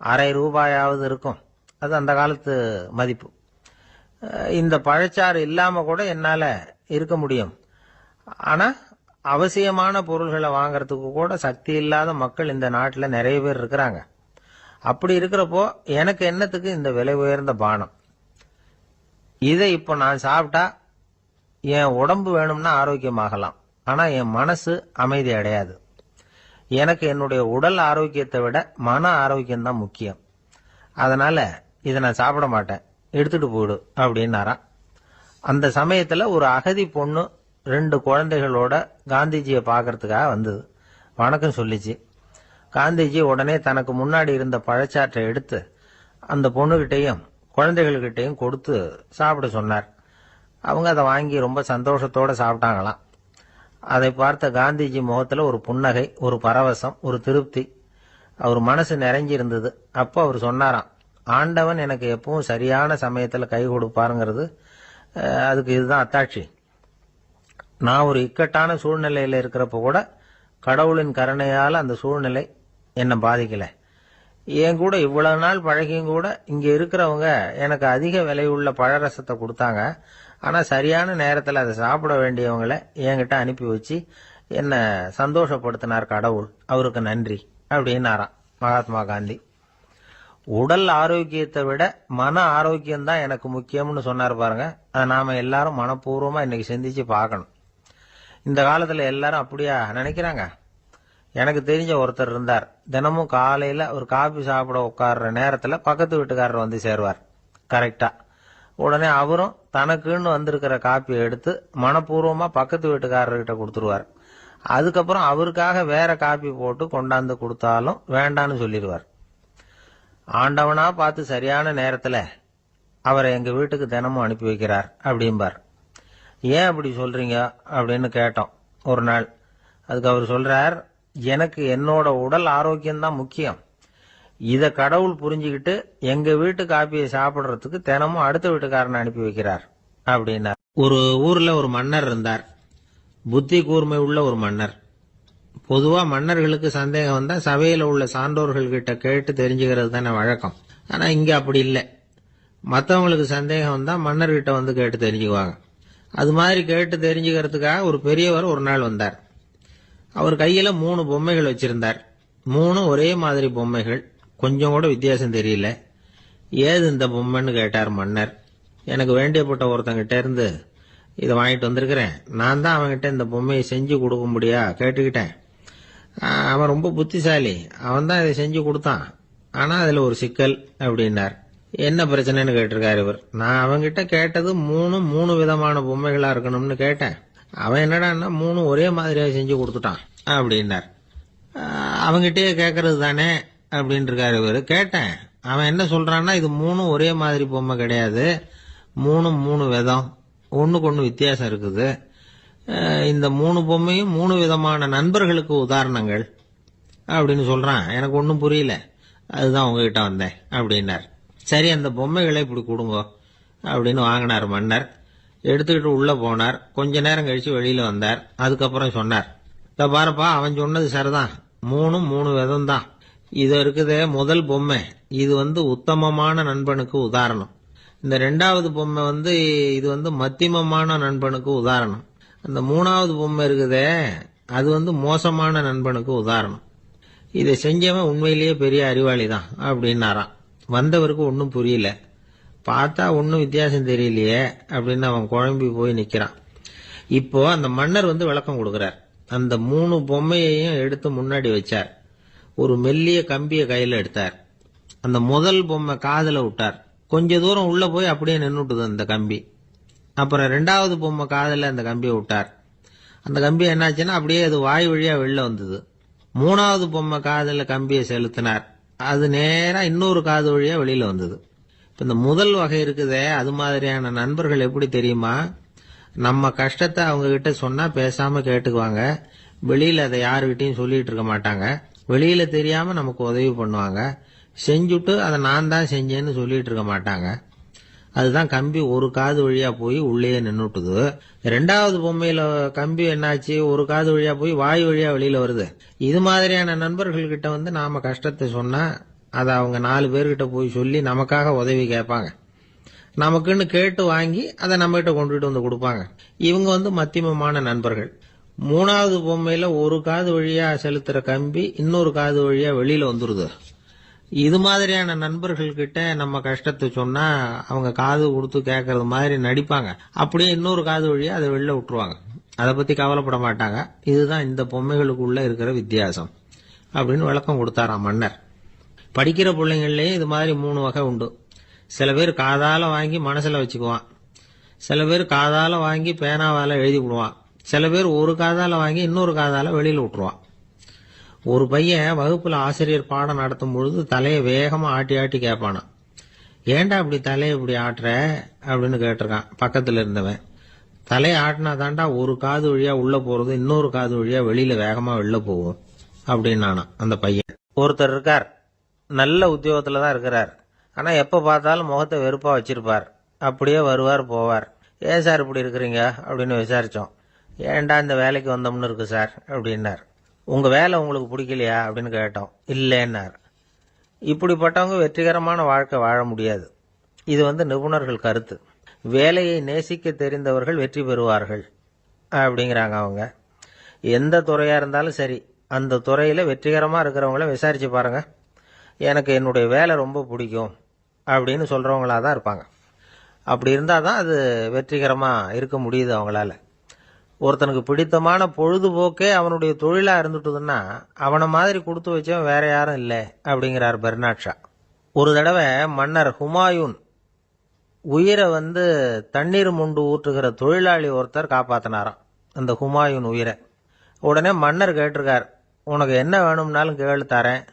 ₹1/2 இருக்கும். அது அந்த காலத்து மதிப்பு. இந்த பழச்சாறு இல்லாம கூட என்னால இருக்க முடியும். ஆனா அவசியமான பொருள்களை வாங்கறதுக்கு கூட சக்தி இல்லாத மக்கள் இந்த நாட்டில் நிறைய பேர் இருக்கிறாங்க. அப்படி இருக்கிறப்போ எனக்கு என்னத்துக்கு இந்த விலை உயர்ந்த பானம்? இதை இப்போ நான் சாப்பிட்டா என் உடம்பு வேணும்னா ஆரோக்கியமாகலாம், ஆனா என் மனசு அமைதி அடையாது. எனக்கு என்னுடைய உடல் ஆரோக்கியத்தை விட மன ஆரோக்கியம்தான் முக்கியம். அதனால இதை நான் சாப்பிட மாட்டேன், எடுத்துட்டு போயிடு அப்படின்னாராம். அந்த சமயத்துல ஒரு அகதி பொண்ணு 2 குழந்தைகளோட காந்திஜியை பார்க்கறதுக்காக வந்தது. வணக்கம் சொல்லிச்சு. காந்திஜி உடனே தனக்கு முன்னாடி இருந்த பழச்சாற்றை எடுத்து அந்த பொண்ணுகிட்டையும் குழந்தைகள்கிட்டையும் கொடுத்து சாப்பிட சொன்னார். அவங்க அதை வாங்கி ரொம்ப சந்தோஷத்தோட சாப்பிட்டாங்களாம். அதை பார்த்த காந்திஜி முகத்துல ஒரு புன்னகை, ஒரு பரவசம், ஒரு திருப்தி. அவர் மனசு நிறைஞ்சிருந்தது. அப்போ அவர் சொன்னாராம், ஆண்டவன் எனக்கு எப்பவும் சரியான சமயத்துல கை கொடுப்பாருங்கிறது அதுக்கு இதுதான் அத்தாட்சி. நான் ஒரு இக்கட்டான சூழ்நிலையில இருக்கிறப்ப கூட கடவுளின் கருணையால அந்த சூழ்நிலை என்னை பாதிக்கல. என் கூட இவ்வளவு நாள் பழகியும் கூட இங்க இருக்கிறவங்க எனக்கு அதிக விலையுள்ள பழரசத்தை கொடுத்தாங்க. ஆனா சரியான நேரத்துல அதை சாப்பிட வேண்டியவங்களை என்கிட்ட அனுப்பி வச்சு என்ன சந்தோஷப்படுத்தினார் கடவுள், அவருக்கு நன்றி அப்படின்னாராம் மகாத்மா காந்தி. உடல் ஆரோக்கியத்தை விட மன ஆரோக்கியம் தான் எனக்கு முக்கியம்னு சொன்னார் பாருங்க. அதை நாம எல்லாரும் மனப்பூர்வமா இன்னைக்கு சிந்திச்சு பார்க்கணும். இந்த காலத்துல எல்லாரும் அப்படியா நினைக்கிறாங்க? எனக்கு தெரிஞ்ச ஒருத்தர் இருந்தார். தினமும் காலையில ஒரு காபி சாப்பிட உட்கார்ற நேரத்துல பக்கத்து வீட்டுக்காரர் வந்து சேருவார் கரெக்டா. உடனே அவரும் தனக்குன்னு வந்திருக்கிற காப்பியை எடுத்து மனப்பூர்வமா பக்கத்து வீட்டுக்காரர்கிட்ட கொடுத்துருவார். அதுக்கப்புறம் அவருக்காக வேற காப்பி போட்டு கொண்டாந்து கொடுத்தாலும் வேண்டான்னு சொல்லிடுவார். ஆண்டவனா பார்த்து சரியான நேரத்துல அவரை எங்க வீட்டுக்கு தினமும் அனுப்பி வைக்கிறார் அப்படிம்பார். ஏன் அப்படி சொல்றீங்க அப்படின்னு கேட்டோம் ஒரு நாள். அதுக்கு அவர் சொல்றார், எனக்கு என்னோட உடல் ஆரோக்கியம்தான் முக்கியம். இத கடவுள் புரிஞ்சுக்கிட்டு எங்க வீட்டு காப்பியை சாப்பிடுறதுக்கு தினமும் அடுத்த வீட்டுக்காரனை அனுப்பி வைக்கிறார் அப்படின்னார். ஒரு ஊர்ல ஒரு மன்னர் இருந்தார். புத்தி கூர்மை உள்ள ஒரு மன்னர். பொதுவா மன்னர்களுக்கு சந்தேகம் வந்தா சபையில உள்ள சான்றோர்கள் கிட்ட கேட்டு தெரிஞ்சுக்கிறது தானே வழக்கம். ஆனா இங்க அப்படி இல்லை. மற்றவங்களுக்கு சந்தேகம் வந்தா மன்னர்கிட்ட வந்து கேட்டு தெரிஞ்சுக்குவாங்க. அது மாதிரி கேட்டு தெரிஞ்சுக்கிறதுக்காக ஒரு பெரியவர் ஒரு நாள் வந்தார். அவர் கையில 3 பொம்மைகள் வச்சிருந்தார். 3 ஒரே மாதிரி பொம்மைகள், கொஞ்சம் கூட வித்தியாசம் தெரியல. ஏது இந்த பொம்மைன்னு கேட்டார் மன்னர். எனக்கு வேண்டியப்பட்ட ஒருத்தங்கிட்ட இருந்து இதை வாங்கிட்டு வந்திருக்கிறேன். நான் தான் அவன்கிட்ட இந்த பொம்மையை செஞ்சு கொடுக்க முடியா கேட்டுக்கிட்டேன். அவன் ரொம்ப புத்திசாலி, அவன் தான் இதை செஞ்சு கொடுத்தான். ஆனா அதுல ஒரு சிக்கல் அப்படின்னார். என்ன பிரச்சனைன்னு கேட்டிருக்காரு இவர். நான் அவன்கிட்ட கேட்டது 3 விதமான பொம்மைகளா இருக்கணும்னு கேட்டேன். அவன் என்னடான்னா 3 ஒரே மாதிரியா செஞ்சு கொடுத்துட்டான் அப்படின்னார். அவங்கிட்டயே கேட்கறது தானே அப்படின்னு இருக்காரு இவரு. கேட்டேன். அவன் என்ன சொல்றான்னா, இது 3 ஒரே மாதிரி பொம்மை கிடையாது, 3 விதம், ஒண்ணுக்கு ஒண்ணு வித்தியாசம் இருக்குது. இந்த 3 பொம்மையும் 3 விதமான நண்பர்களுக்கு உதாரணங்கள் அப்படின்னு சொல்றான். எனக்கு ஒன்னும் புரியல, அதுதான் உங்ககிட்ட வந்தேன் அப்படின்னார். சரி, அந்த பொம்மைகளை இப்படி கொடுங்க அப்படின்னு வாங்கினார் மன்னர். எடுத்துக்கிட்டு உள்ள போனார். கொஞ்ச நேரம் கழிச்சு வெளியில வந்தார். அதுக்கப்புறம் சொன்னார், இத பாருப்பா, அவன் சொன்னது சரிதான், 3 விதம் தான். இது இருக்குதே முதல் பொம்மை, இது உத்தமமான நண்பனுக்கு உதாரணம். இந்த 2வது பொம்மை இது மத்தியமமான நண்பனுக்கு உதாரணம். அந்த 3வது பொம்மை இருக்குதே அது மோசமான நண்பனுக்கு உதாரணம். இதை செஞ்சவன் உண்மையிலேயே பெரிய அறிவாளி தான் அப்படின்னாராம். வந்தவருக்கு ஒன்னும் புரியல. பார்த்தா ஒன்னும் வித்தியாசம் தெரியலையே அப்படின்னு அவன் குழம்பி போய் நிக்கிறான். இப்போ அந்த மன்னர் விளக்கம் கொடுக்கிறார். அந்த 3 பொம்மையையும் எடுத்து முன்னாடி வச்சார். ஒரு மெல்லிய கம்பிய கையில எடுத்தார். அந்த முதல் பொம்மை காதுல விட்டார். கொஞ்ச தூரம் உள்ள போய் அப்படியே நின்னுட்டுது அந்த கம்பி. அப்புறம் 2வது பொம்மை காதுல அந்த கம்பியை விட்டார். அந்த கம்பி என்னாச்சுன்னா அப்படியே அது வாய் வழியா வெளில வந்தது. 3வது பொம்மை காதுல கம்பியை செலுத்தினார். அது நேரா இன்னொரு காது வழியா வெளியில வந்தது. இப்ப இந்த முதல் வகை இருக்குதே, அது மாதிரியான நண்பர்கள் எப்படி தெரியுமா? நம்ம கஷ்டத்தை அவங்க கிட்ட சொன்னா பேசாம கேட்டுக்குவாங்க. வெளியில அதை யாருகிட்டையும் சொல்லிட்டு இருக்க மாட்டாங்க. வெளியில தெரியாம நமக்கு உதவி பண்ணுவாங்க. செஞ்சுட்டு அதை நான் தான் செஞ்சேன்னு சொல்லிட்டு இருக்க மாட்டாங்க. அதுதான் கம்பி ஒரு காது வழியா போய் உள்ளே நின்னுட்டுது. 2வது பொம்மையில கம்பி என்னாச்சு, ஒரு காது வழியா போய் வாய் வழியா வெளியில வருது. இது மாதிரியான நண்பர்கள் கிட்ட நாம கஷ்டத்தை சொன்னா அதை அவங்க 4 பேர்கிட்ட போய் சொல்லி நமக்காக உதவி கேட்பாங்க. நமக்குன்னு கேட்டு வாங்கி அதை நம்ம கிட்ட கொண்டுட்டு கொடுப்பாங்க. இவங்க மத்தியமமான நண்பர்கள். மூணாவது பொம்மையில ஒரு காது வழியா செலுத்துற கம்பி இன்னொரு காது வழியா வெளியில வந்துருது. இது மாதிரியான நண்பர்கள் கிட்ட நம்ம கஷ்டத்தை சொன்னா அவங்க காது கொடுத்து கேட்கறது மாதிரி நடிப்பாங்க. அப்படியே இன்னொரு காது வழியா அதை வெளில விட்டுருவாங்க. அதை பத்தி கவலைப்பட மாட்டாங்க. இதுதான் இந்த பொம்மைகளுக்குள்ள இருக்கிற வித்தியாசம் அப்படின்னு விளக்கம் கொடுத்தாராம் மன்னர். படிக்கிற பிள்ளைங்கள்லயும் இது மாதிரி 3 வகை உண்டு. சில பேர் காதால வாங்கி மனசுல வச்சுக்குவான், சில பேர் காதால வாங்கி பேனாவால எழுதி விடுவான், சில பேர் ஒரு காதால வாங்கி இன்னொரு காதால வெளியில விட்டுருவான். ஒரு பையன் வகுப்புல ஆசிரியர் பாடம் நடத்தும் பொழுது தலையை வேகமா ஆட்டி ஆட்டி கேட்பானா, ஏண்டா இப்படி தலையை இப்படி ஆட்டுற அப்படின்னு கேட்டிருக்கான் பக்கத்துல இருந்தவன். தலையை ஆட்டினா தாண்டா ஒரு காது வழியா உள்ள போறது இன்னொரு காது வழியா வெளியில வேகமா வெளில போகும் அப்படின்னானா அந்த பையன். ஒருத்தர் இருக்கார், நல்ல உத்தியோகத்துல தான் இருக்கிறார். ஆனா எப்ப பார்த்தாலும் முகத்தை வெறுப்பா வச்சிருப்பார். அப்படியே வருவார் போவார். ஏன் சார் இப்படி இருக்கிறீங்க அப்படின்னு விசாரிச்சோம். ஏண்டா இந்த வேலைக்கு வந்தோம்னு இருக்கு சார் அப்படின்னார். உங்க வேலை உங்களுக்கு பிடிக்கலையா அப்படின்னு கேட்டோம். இல்லைன்னார். இப்படிப்பட்டவங்க வெற்றிகரமான வாழ்க்கை வாழ முடியாது. இது நிபுணர்கள் கருத்து. வேலையை நேசிக்க தெரிந்தவர்கள் வெற்றி பெறுவார்கள் அப்படிங்கிறாங்க அவங்க. எந்த துறையா இருந்தாலும் சரி, அந்த துறையில வெற்றிகரமா இருக்கிறவங்கள விசாரிச்சு பாருங்க. எனக்கு என்னுடைய வேலை ரொம்ப பிடிக்கும் அப்படின்னு சொல்றவங்களா தான் இருப்பாங்க. அப்படி இருந்தாதான் அது வெற்றிகரமா இருக்க முடியுது அவங்களால. ஒருத்தனுக்கு பிடித்தமான பொழுதுபோக்கே அவனுடைய தொழிலா இருந்துட்டுதுன்னா அவனை மாதிரி கொடுத்து வச்சவன் வேற யாரும் இல்லை அப்படிங்கிறார் பெர்னாட் ஷா. ஒரு தடவை மன்னர் ஹுமாயூன் உயிரை தண்ணீர் முண்டு ஊற்றுகிற தொழிலாளி ஒருத்தர் காப்பாத்தினாராம் அந்த ஹுமாயூன் உயிரை. உடனே மன்னர் கேட்டிருக்கார், உனக்கு என்ன வேணும்னாலும் கேளு தரேன்,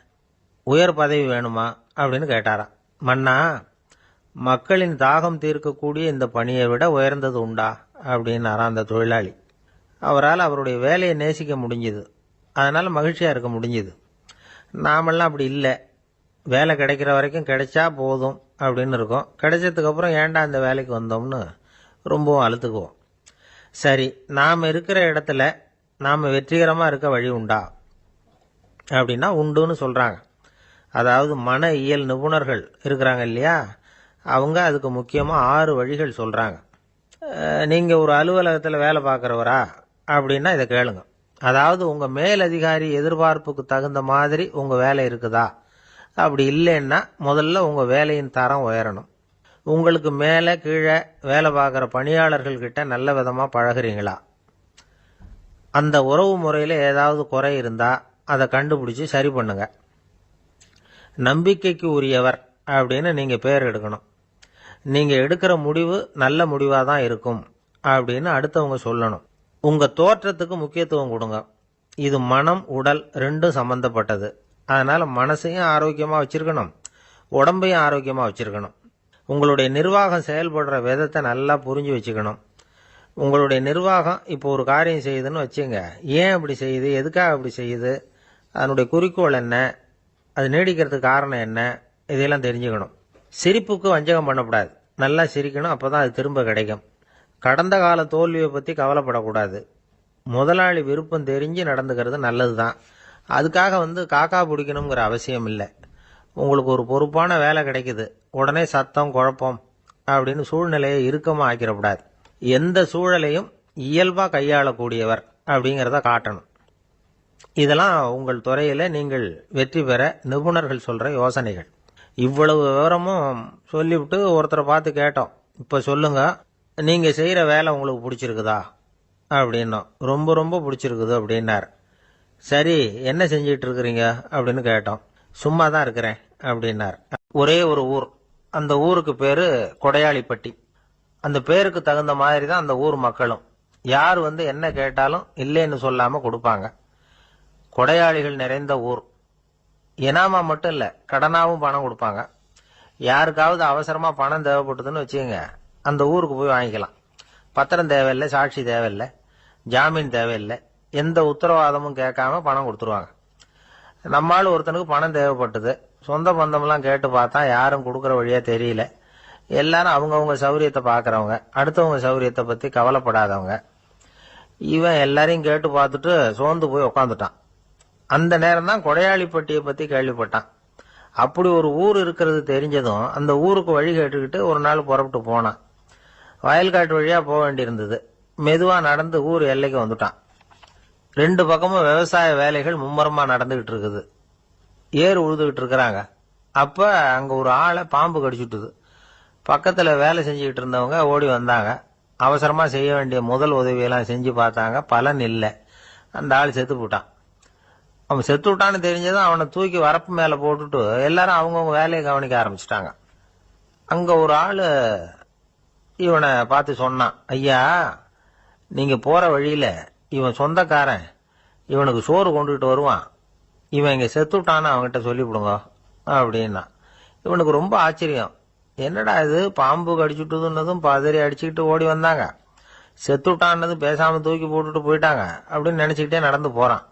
உயர் பதவி வேணுமா அப்படின்னு கேட்டாராம். மன்னா, மக்களின் தாகம் தீர்க்கக்கூடிய இந்த பணியை விட உயர்ந்தது உண்டா அப்படின்னாராம் அந்த தொழிலாளி. அவரால் அவருடைய வேலையை நேசிக்க முடிஞ்சுது, அதனால மகிழ்ச்சியா இருக்க முடிஞ்சுது. நாமெல்லாம் அப்படி இல்லை. வேலை கிடைக்கிற வரைக்கும் கிடைச்சா போதும் அப்படின்னு இருக்கோம். கிடைச்சதுக்கு அப்புறம் ஏன்டா இந்த வேலைக்கு வந்தோம்னு ரொம்பவும் அழுத்துக்குவோம். சரி, நாம் இருக்கிற இடத்துல நாம் வெற்றிகரமா இருக்க வழி உண்டா அப்படின்னா உண்டுன்னு சொல்றாங்க. அதாவது மன இயல் நிபுணர்கள் இருக்கிறாங்க இல்லையா, அவங்க அதுக்கு முக்கியமா 6 வழிகள் சொல்றாங்க. நீங்க ஒரு அலுவலகத்தில் வேலை பார்க்குறவரா அப்படின்னா இதை கேளுங்க. அதாவது உங்க மேலதிகாரி எதிர்பார்ப்புக்கு தகுந்த மாதிரி உங்க வேலை இருக்குதா? அப்படி இல்லைன்னா முதல்ல உங்க வேலையின் தரம் உயரணும். உங்களுக்கு மேலே கீழே வேலை பார்க்குற பணியாளர்கள் கிட்ட நல்ல விதமா பழகுறீங்களா? அந்த உறவு முறையில் ஏதாவது குறை இருந்தா அதை கண்டுபிடிச்சு சரி பண்ணுங்க. நம்பிக்கைக்கு உரியவர் அப்படின்னு நீங்க பேர் எடுக்கணும். நீங்க எடுக்கிற முடிவு நல்ல முடிவா தான் இருக்கும் அப்படின்னு அடுத்தவங்க சொல்லணும். உங்க தோற்றத்துக்கு முக்கியத்துவம் கொடுங்க. இது மனம் உடல் ரெண்டும் சம்பந்தப்பட்டது. அதனால மனசையும் ஆரோக்கியமா வச்சிருக்கணும், உடம்பையும் ஆரோக்கியமா வச்சிருக்கணும். உங்களுடைய நிர்வாகம் செயல்படுற விதத்தை நல்லா புரிஞ்சு வச்சுக்கணும். உங்களுடைய நிர்வாகம் இப்போ ஒரு காரியம் செய்யுதுன்னு வச்சுங்க, ஏன் அப்படி செய்யுது, எதுக்காக அப்படி செய்யுது, அதனுடைய குறிக்கோள் என்ன, அது நீடிக்கிறதுக்கு காரணம் என்ன, இதையெல்லாம் தெரிஞ்சுக்கணும். சிரிப்புக்கு வஞ்சகம் பண்ணக்கூடாது. நல்லா சிரிக்கணும், அப்பதான் அது திரும்ப கிடைக்கும். கடந்த கால தோல்வியை பத்தி கவலைப்படக்கூடாது. முதலாளி விருப்பம் தெரிஞ்சு நடந்துக்கிறது நல்லதுதான். அதுக்காக காக்கா பிடிக்கணுங்கிற அவசியம் இல்லை. உங்களுக்கு ஒரு பொறுப்பான வேலை கிடைக்குது, உடனே சத்தம் குழப்பம் அப்படின்னு சூழ்நிலையை இறுக்கமா ஆக்கிடக்கூடாது. எந்த சூழலையும் இயல்பா கையாளக்கூடியவர் அப்படிங்கிறத காட்டணும். இதெல்லாம் உங்கள் துறையில நீங்கள் வெற்றி பெற நிபுணர்கள் சொல்ற யோசனைகள். இவ்வளவு விவரமும் சொல்லிவிட்டு ஒருத்தரை பார்த்து கேட்டோம், இப்ப சொல்லுங்க, நீங்க செய்யற வேலை உங்களுக்கு பிடிச்சிருக்குதா அப்படின்னோம். ரொம்ப ரொம்ப பிடிச்சிருக்குது அப்படின்னார். சரி, என்ன செஞ்சிட்டு இருக்கிறீங்க அப்படின்னு கேட்டோம். சும்மா தான் இருக்கிறேன் அப்படின்னார். ஒரே ஒரு ஊர், அந்த ஊருக்கு பேரு கொடையாளிப்பட்டி. அந்த பேருக்கு தகுந்த மாதிரி தான் அந்த ஊர் மக்களும். யார் என்ன கேட்டாலும் இல்லைன்னு சொல்லாம கொடுப்பாங்க. கொடையாளிகள் நிறைந்த ஊர். இனாமா மட்டும் இல்ல, கடனாவும் பணம் கொடுப்பாங்க. யாருக்காவது அவசரமா பணம் தேவைப்பட்டதுன்னு வச்சுக்கோங்க, அந்த ஊருக்கு போய் வாங்கிக்கலாம். பத்திரம் தேவையில்லை, சாட்சி தேவையில்லை, ஜாமீன் தேவையில்லை, எந்த உத்தரவாதமும் கேட்காம பணம் கொடுத்துருவாங்க. நம்மால் ஒருத்தனுக்கு பணம் தேவைப்பட்டது, சொந்த பந்தம்லாம் கேட்டு பார்த்தா யாரும் கொடுக்கற வழியா தெரியல. எல்லாரும் அவங்கவுங்க சௌரியத்தை பாக்குறவங்க, அடுத்தவங்க சௌரியத்தை பத்தி கவலைப்படாதவங்க. இவன் எல்லாரையும் கேட்டு பார்த்துட்டு சோர்ந்து போய் உக்காந்துட்டான். அந்த நேரம் தான் கொடையாளிப்பட்டியை பத்தி கேள்விப்பட்டான். அப்படி ஒரு ஊர் இருக்கிறது தெரிஞ்சதும் அந்த ஊருக்கு வழி கேட்டுக்கிட்டு ஒரு நாள் புறப்பட்டு போனான். வயல்காட்டு வழியா போக வேண்டியிருந்தது. மெதுவா நடந்து ஊர் எல்லைக்கு வந்துட்டான். 2 பக்கமும் விவசாய வேலைகள் மும்முரமா நடந்துகிட்டு இருக்குது. ஏர் உழுதுகிட்டு இருக்கிறாங்க. அப்ப அங்க ஒரு ஆளை பாம்பு கடிச்சுட்டுது. பக்கத்துல வேலை செஞ்சுக்கிட்டு இருந்தவங்க ஓடி வந்தாங்க. அவசரமா செய்ய வேண்டிய முதல் உதவியெல்லாம் செஞ்சு பார்த்தாங்க. பலன் இல்லை. அந்த ஆள் செத்து போட்டான். அவன் செத்து விட்டான்னு தெரிஞ்சதும் அவனை தூக்கி வரப்பு மேல போட்டுட்டு எல்லாரும் அவங்கவுங்க வேலையை கவனிக்க ஆரம்பிச்சிட்டாங்க. அங்க ஒரு ஆளு இவனை பார்த்து சொன்னான், ஐயா, நீங்க போற வழியில இவன் சொந்தக்காரன் இவனுக்கு சோறு கொண்டுகிட்டு வருவான். இவன் இங்க செத்துட்டான்னு அவன்கிட்ட சொல்லிவிடுங்க அப்படின்னா. இவனுக்கு ரொம்ப ஆச்சரியம். என்னடா இது, பாம்பு கடிச்சுட்டுதுன்னதும் பதறி அடிச்சுக்கிட்டு ஓடி வந்தாங்க, செத்துட்டான்னதும் பேசாம தூக்கி போட்டுட்டு போயிட்டாங்க அப்படின்னு நினைச்சுக்கிட்டே நடந்து போறான்.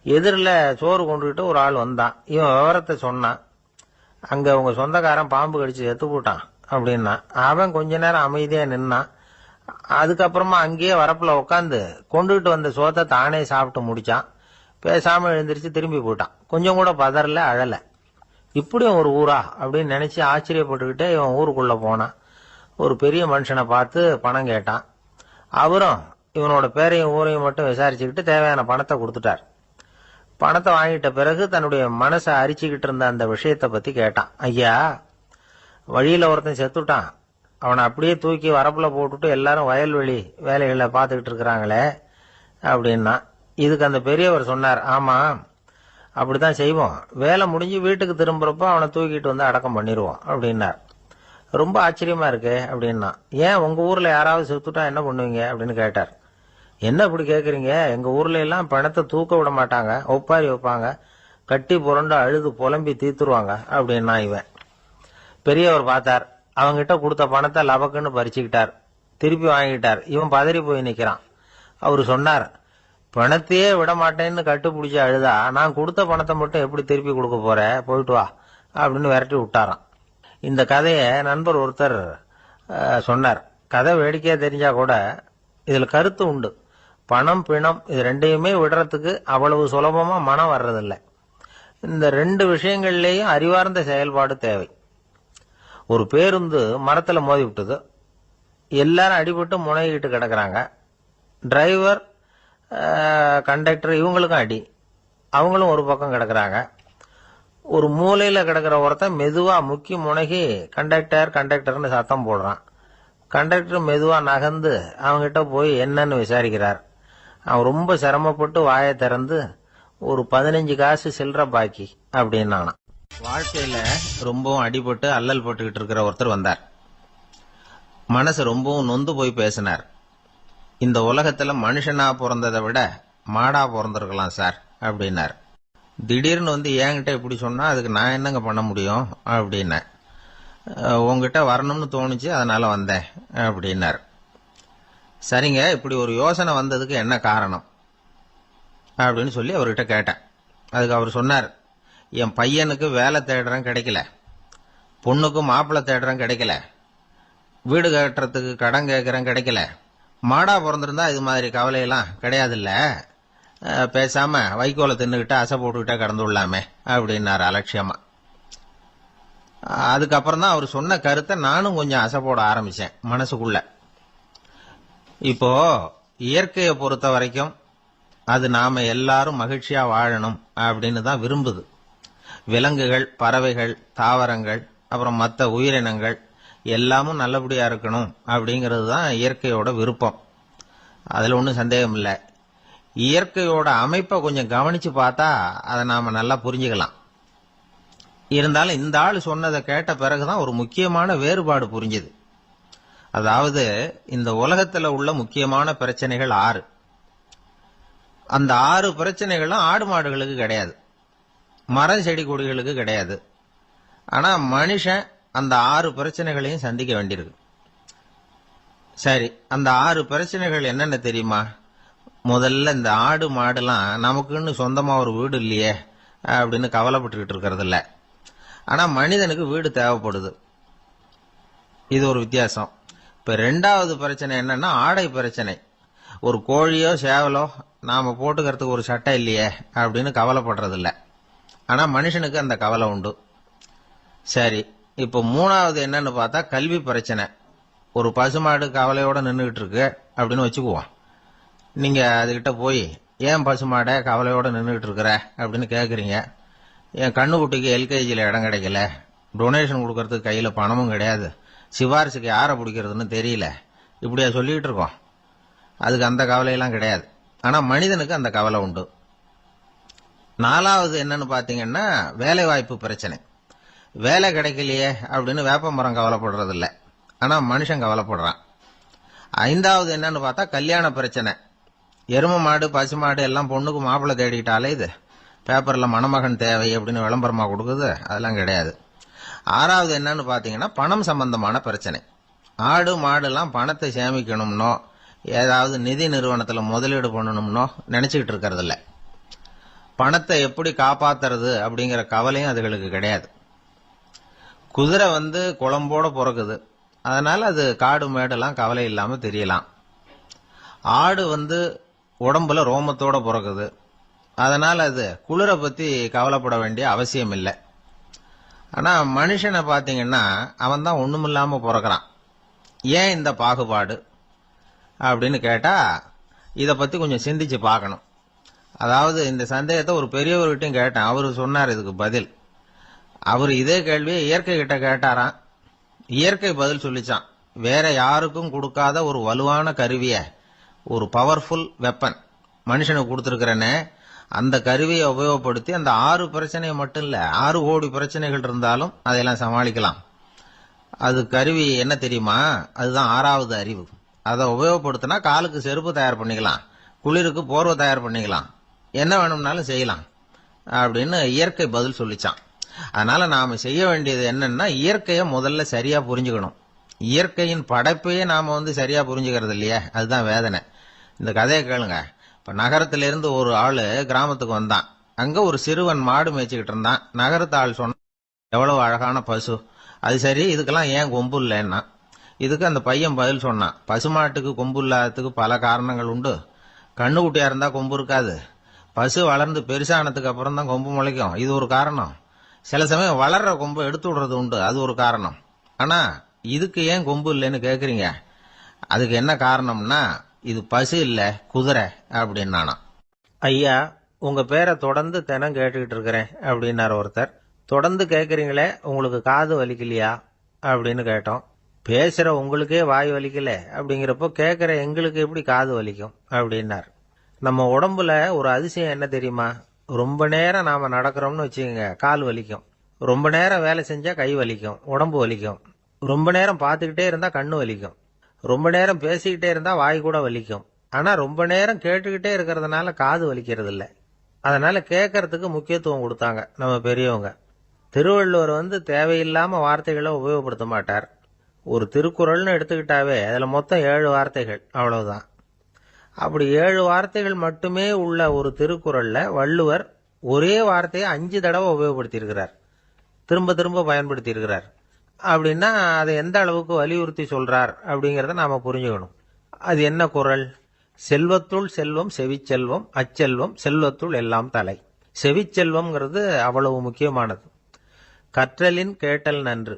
எதிரில் சோறு கொண்டுகிட்டு ஒரு ஆள் வந்தான். இவன் விவரத்தை சொன்னான். அங்க உங்க சொந்தக்காரன் பாம்பு கடிச்சு செத்து போட்டான் அப்படின்னா. அவன் கொஞ்ச நேரம் அமைதியா நின்னான். அதுக்கப்புறமா அங்கேயே வரப்புல உட்காந்து கொண்டுகிட்டு வந்த சோத்தை தானே சாப்பிட்டு முடிச்சான். பேசாம எழுந்திரிச்சு திரும்பி போயிட்டான். கொஞ்சம் கூட பதறல, அழல. இப்படியும் ஒரு ஊரா அப்படின்னு நினைச்சு ஆச்சரியப்பட்டுக்கிட்டே இவன் ஊருக்குள்ள போனான். ஒரு பெரிய மனுஷனை பார்த்து பணம் கேட்டான். அவரும் இவனோட பேரையும் ஊரையும் மட்டும் விசாரிச்சுக்கிட்டு தேவையான பணத்தை கொடுத்துட்டார். பணத்தை வாங்கிட்ட பிறகு தன்னுடைய மனசை அரிச்சுக்கிட்டு இருந்த அந்த விஷயத்தை பத்தி கேட்டான். ஐயா, வழியில ஒருத்தன் செத்துட்டான், அவனை அப்படியே தூக்கி வரப்புல போட்டுட்டு எல்லாரும் வயல்வெளி வேலைகளை பார்த்துக்கிட்டு இருக்கிறாங்களே அப்படின்னா. இதுக்கு அந்த பெரியவர் சொன்னார், ஆமா, அப்படித்தான் செய்வோம். வேலை முடிஞ்சு வீட்டுக்கு திரும்புறப்போ அவனை தூக்கிட்டு வந்து அடக்கம் பண்ணிடுவோம் அப்படின்னார். ரொம்ப ஆச்சரியமா இருக்கு அப்படின்னா. ஏன் உங்க ஊர்ல யாராவது செத்துட்டா என்ன பண்ணுவீங்க அப்படின்னு கேட்டார். என்ன இப்படி கேக்குறீங்க, எங்க ஊர்ல எல்லாம் பணத்தை தூக்க விட மாட்டாங்க, ஒப்பாரி வைப்பாங்க, கட்டி புரண்டு அழுது புலம்பி தீத்துருவாங்க அப்படின்னா. இவன் பெரியவர் பார்த்தார். அவங்கிட்ட கொடுத்த பணத்தை லபக்குன்னு பறிச்சுக்கிட்டார். திருப்பி வாங்கிட்டார். இவன் பதறி போய் நிக்கிறான். அவரு சொன்னார், பணத்தையே விட மாட்டேன்னு கட்டுப்பிடிச்சு அழுதா நான் கொடுத்த பணத்தை மட்டும் எப்படி திருப்பி கொடுக்க போற, போயிட்டு வா அப்படின்னு விரட்டி விட்டாராம். இந்த கதையை நண்பர் ஒருத்தர் சொன்னார். கதை வேடிக்கையா தெரிஞ்சா கூட இதுல கருத்து உண்டு. பணம் பிணம் இது ரெண்டையுமே விடுறதுக்கு அவ்வளவு சுலபமா மனம் வர்றதில்லை. இந்த 2 விஷயங்கள்லயும் அறிவார்ந்த செயல்பாடு தேவை. ஒரு பேருந்து மரத்துல மோதி விட்டது. எல்லாரும் அடிபட்டு முனைகிட்டு கிடக்குறாங்க. டிரைவர், கண்டக்டர் இவங்களுக்கும் அடி. அவங்களும் ஒரு பக்கம் கிடக்குறாங்க. ஒரு மூலையில கிடக்கிற ஒருத்தன் மெதுவா முக்கி முனகி கண்டக்டர்னு சத்தம் போடுறான். கண்டக்டர் மெதுவா நகர்ந்து அவங்கிட்ட போய் என்னன்னு விசாரிக்கிறார். அவன் ரொம்ப சிரமப்பட்டு வாயை திறந்து ஒரு 15 காசு சில்லற பாக்கி அப்படின்னானா. வாழ்க்கையில ரொம்பவும் அடிபட்டு அல்லல் போட்டுக்கிட்டு இருக்கிற ஒருத்தர் வந்தார். மனசு ரொம்பவும் நொந்து போய் பேசினார். இந்த உலகத்துல மனுஷனா பிறந்ததை விட மாடா பிறந்திருக்கலாம் சார் அப்படின்னார். திடீர்னு வந்து என்கிட்ட இப்படி சொன்னா அதுக்கு நான் என்னங்க பண்ண முடியும் அப்படின்னேன். உங்ககிட்ட வரணும்னு தோணுச்சு, அதனால வந்தேன் அப்படின்னார். சரிங்க, இப்படி ஒரு யோசனை வந்ததுக்கு என்ன காரணம் அப்படின்னு சொல்லி அவர்கிட்ட கேட்டேன். அதுக்கு அவர் சொன்னார், என் பையனுக்கு வேலை தேடுறேன் கிடைக்கல, பொண்ணுக்கு மாப்பிள்ளை தேடுறேன் கிடைக்கல, வீடு கட்டுறதுக்கு கடன் கேட்கறேன் கிடைக்கல. மாடா பிறந்திருந்தா இது மாதிரி கவலையெல்லாம் கிடையாதுல்ல, பேசாம வைக்கோலை தின்னுகிட்ட அசை போட்டுக்கிட்டே கடந்து விடலாமே அப்படின்னாரு அலட்சியமா. அதுக்கப்புறம் தான் அவர் சொன்ன கருத்தை நானும் கொஞ்சம் அசை போட ஆரம்பிச்சேன் மனசுக்குள்ள. இப்போ இயற்கையை பொறுத்த வரைக்கும் அது நாம எல்லாரும் மகிழ்ச்சியா வாழணும் அப்படின்னு தான் விரும்புது. விலங்குகள், பறவைகள், தாவரங்கள், அப்புறம் மற்ற உயிரினங்கள் எல்லாமும் நல்லபடியா இருக்கணும் அப்படிங்கிறது தான் இயற்கையோட விருப்பம். அதுல ஒன்றும் சந்தேகம் இல்லை. இயற்கையோட அமைப்பை கொஞ்சம் கவனிச்சு பார்த்தா அதை நாம நல்லா புரிஞ்சுக்கலாம். இருந்தாலும் இந்த ஆள் சொன்னதை கேட்ட பிறகுதான் ஒரு முக்கியமான வேறுபாடு புரிஞ்சுது. அதாவது இந்த உலகத்துல உள்ள முக்கியமான பிரச்சனைகள் 6. அந்த 6 பிரச்சனைகளும் ஆடு மாடுகளுக்கு கிடையாது, மரம் செடி கொடிகளுக்கு கிடையாது. ஆனா மனுஷன் அந்த 6 பிரச்சனைகளையும் சந்திக்க வேண்டியிருக்கு. சரி, அந்த 6 பிரச்சனைகள் என்னென்ன தெரியுமா? முதல்ல இந்த ஆடு மாடுலாம் நமக்குன்னு சொந்தமா ஒரு வீடு இல்லையே அப்படின்னு கவலைப்பட்டுக்கிட்டு இருக்கிறது இல்ல. ஆனா மனிதனுக்கு வீடு தேவைப்படுது. இது ஒரு வித்தியாசம். இப்ப 2வது பிரச்சனை என்னன்னா ஆடை பிரச்சனை. ஒரு கோழியோ சேவலோ நாம போட்டுக்கிறதுக்கு ஒரு சட்டை இல்லையே அப்படின்னு கவலைப்படுறது இல்ல. ஆனா மனுஷனுக்கு அந்த கவலை உண்டு. சரி, இப்ப 3வது என்னன்னு பார்த்தா கல்வி பிரச்சனை. ஒரு பசுமாடு கவலையோட நின்றுகிட்டு இருக்கு அப்படின்னு வச்சுக்குவோம். நீங்க அதுகிட்ட போய் ஏன் பசுமாடை கவலையோடு நின்றுட்டு இருக்கிற அப்படின்னு கேட்குறீங்க. என் கண்ணுக்குட்டிக்கு எல்கேஜியில் இடம் கிடைக்கல, டொனேஷன் கொடுக்கறதுக்கு கையில் பணமும் கிடையாது, சிபாரிசுக்கு யாரை பிடிக்கிறதுன்னு தெரியல, இப்படியா சொல்லிகிட்டு இருக்கோம். அதுக்கு அந்த கவலையெல்லாம் கிடையாது. ஆனால் மனிதனுக்கு அந்த கவலை உண்டு. 4வது என்னன்னு பார்த்தீங்கன்னா வேலை வாய்ப்பு பிரச்சனை. வேலை கிடைக்கலையே அப்படின்னு வேப்ப மரம் கவலைப்படுறதில்ல, ஆனால் மனுஷன் கவலைப்படுறான். 5வது என்னன்னு பார்த்தா கல்யாண பிரச்சனை. எருமை மாடு பசுமாடு எல்லாம் பொண்ணுக்கு மாப்பிள்ளை தேடிட்டாலே இது பேப்பரில் மணமகன் தேவை அப்படின்னு விளம்பரமாக கொடுக்குது, அதெல்லாம் கிடையாது. 6வது என்னன்னு பார்த்தீங்கன்னா பணம் சம்பந்தமான பிரச்சனை. ஆடு மாடுலாம் பணத்தை சேமிக்கணும்னோ ஏதாவது நிதி நிறுவனத்தில் முதலீடு பண்ணணும்னோ நினச்சிக்கிட்டு இருக்கிறதில்ல. பணத்தை எப்படி காப்பாத்துறது அப்படிங்கிற கவலையும் அதுகளுக்கு கிடையாது. குதிரை குளம்போட பிறக்குது, அதனால அது காடு மேடெல்லாம் கவலை இல்லாமல் தெரியலாம். ஆடு உடம்புல ரோமத்தோட பிறக்குது, அதனால் அது குளிரை பற்றி கவலைப்பட வேண்டிய அவசியம் இல்லை. ஆனால் மனுஷனை பார்த்தீங்கன்னா அவன் தான் ஒன்றுமில்லாமல் பிறக்கிறான். ஏன் இந்த பாகுபாடு அப்படின்னு கேட்டால் இதை பற்றி கொஞ்சம் சிந்திச்சு பார்க்கணும். அதாவது இந்த சந்தேகத்தை ஒரு பெரியவர்கிட்டையும் கேட்டேன், அவர் சொன்னார் இதுக்கு பதில். அவர் இதே கேள்வியை இயற்கை கிட்ட கேட்டாராம். இயற்கை பதில் சொல்லிச்சான், வேற யாருக்கும் கொடுக்காத ஒரு வலுவான கருவியை, ஒரு பவர்ஃபுல் வெப்பன் மனுஷனுக்கு கொடுத்துருக்கிறேன்னு, அந்த கருவியை உபயோகப்படுத்தி அந்த 6 பிரச்சனையை மட்டும் இல்லை 6 கோடி பிரச்சனைகள் இருந்தாலும் அதையெல்லாம் சமாளிக்கலாம். அது கருவி என்ன தெரியுமா? அதுதான் 6வது அறிவு. அதை உபயோகப்படுத்தினா காலுக்கு செருப்பு தயார் பண்ணிக்கலாம், குளிருக்கு போர்வை தயார் பண்ணிக்கலாம், என்ன வேணும்னாலும் செய்யலாம் அப்படின்னு இயற்கை பதில் சொல்லிச்சான். அதனால நாம செய்ய வேண்டியது என்னன்னா இயற்கையை முதல்ல சரியா புரிஞ்சுக்கணும். இயற்கையின் படைப்பையே நாம சரியா புரிஞ்சுக்கிறது இல்லையே, அதுதான் வேதனை. இந்த கதையை கேளுங்க. இப்ப நகரத்திலிருந்து ஒரு ஆளு கிராமத்துக்கு வந்தான். அங்க ஒரு சிறுவன் மாடு மேய்ச்சிக்கிட்டு இருந்தான். நகரத்து ஆள் சொன்ன, எவ்வளவு அழகான பசு, அது சரி இதுக்கெல்லாம் ஏன் கொம்பு இல்லைன்னா. இதுக்கு அந்த பையன் பதில் சொன்னான், பசுமாட்டுக்கு கொம்பு இல்லாததுக்கு பல காரணங்கள் உண்டு. கண்ணுக்குட்டியா இருந்தா கொம்பு இருக்காது, பசு வளர்ந்து பெருசானதுக்கு அப்புறம் தான் கொம்பு முளைக்கும், இது ஒரு காரணம். சில சமயம் வளர்ற கொம்பு எடுத்து விடுறது உண்டு, அது ஒரு காரணம். ஆனா இதுக்கு ஏன் கொம்பு இல்லைன்னு கேக்குறீங்க, அதுக்கு என்ன காரணம்னா இது பசு இல்ல குதிரை அப்படின்னானா. ஐயா, உங்க பேரை தொடர்ந்து தினம் கேட்டுக்கிட்டு இருக்கிறேன் அப்படின்னாரு ஒருத்தர். தொடர்ந்து கேட்குறீங்களே, உங்களுக்கு காது வலிக்கலையா அப்படின்னு கேட்டோம். பேசுற உங்களுக்கே வாய் வலிக்கல அப்படிங்கிறப்போ கேட்குற எங்களுக்கு எப்படி காது வலிக்கும் அப்படின்னார். நம்ம உடம்புல ஒரு அதிசயம் என்ன தெரியுமா? ரொம்ப நேரம் நாம நடக்கிறோம்னு வச்சுக்கோங்க, கால் வலிக்கும். ரொம்ப நேரம் வேலை செஞ்சா கை வலிக்கும், உடம்பு வலிக்கும். ரொம்ப நேரம் பார்த்துக்கிட்டே இருந்தா கண்ணு வலிக்கும். ரொம்ப நேரம் பேசிக்கிட்டே இருந்தா வாய் கூட வலிக்கும். ஆனா ரொம்ப நேரம் கேட்டுக்கிட்டே இருக்கிறதுனால காது வலிக்கிறது இல்லை. அதனால கேட்கறதுக்கு முக்கியத்துவம் கொடுத்தாங்க நம்ம பெரியவங்க. திருவள்ளுவர் தேவையில்லாம வார்த்தைகளை உபயோகப்படுத்த மாட்டார். ஒரு திருக்குறள்னு எடுத்துக்கிட்டாவே அதுல மொத்தம் 7 வார்த்தைகள், அவ்வளவுதான். அப்படி 7 வார்த்தைகள் மட்டுமே உள்ள ஒரு திருக்குறள்ல வள்ளுவர் ஒரே வார்த்தையை 5 தடவை உபயோகப்படுத்தியிருக்கிறார், திரும்ப திரும்ப பயன்படுத்தி இருக்கிறார். அப்படின்னா அதை எந்த அளவுக்கு வலியுறுத்தி சொல்றார் அப்படிங்கறத நாம புரிஞ்சுக்கணும். அது என்ன குறள்? செல்வத்துள் செல்வம் செவிச்செல்வம், அச்செல்வம் செல்வத்துள் எல்லாம் தலை. செவிச்செல்வம்ங்கிறது அவ்வளவு முக்கியமானது. கற்றலின் கேட்டல் நன்று.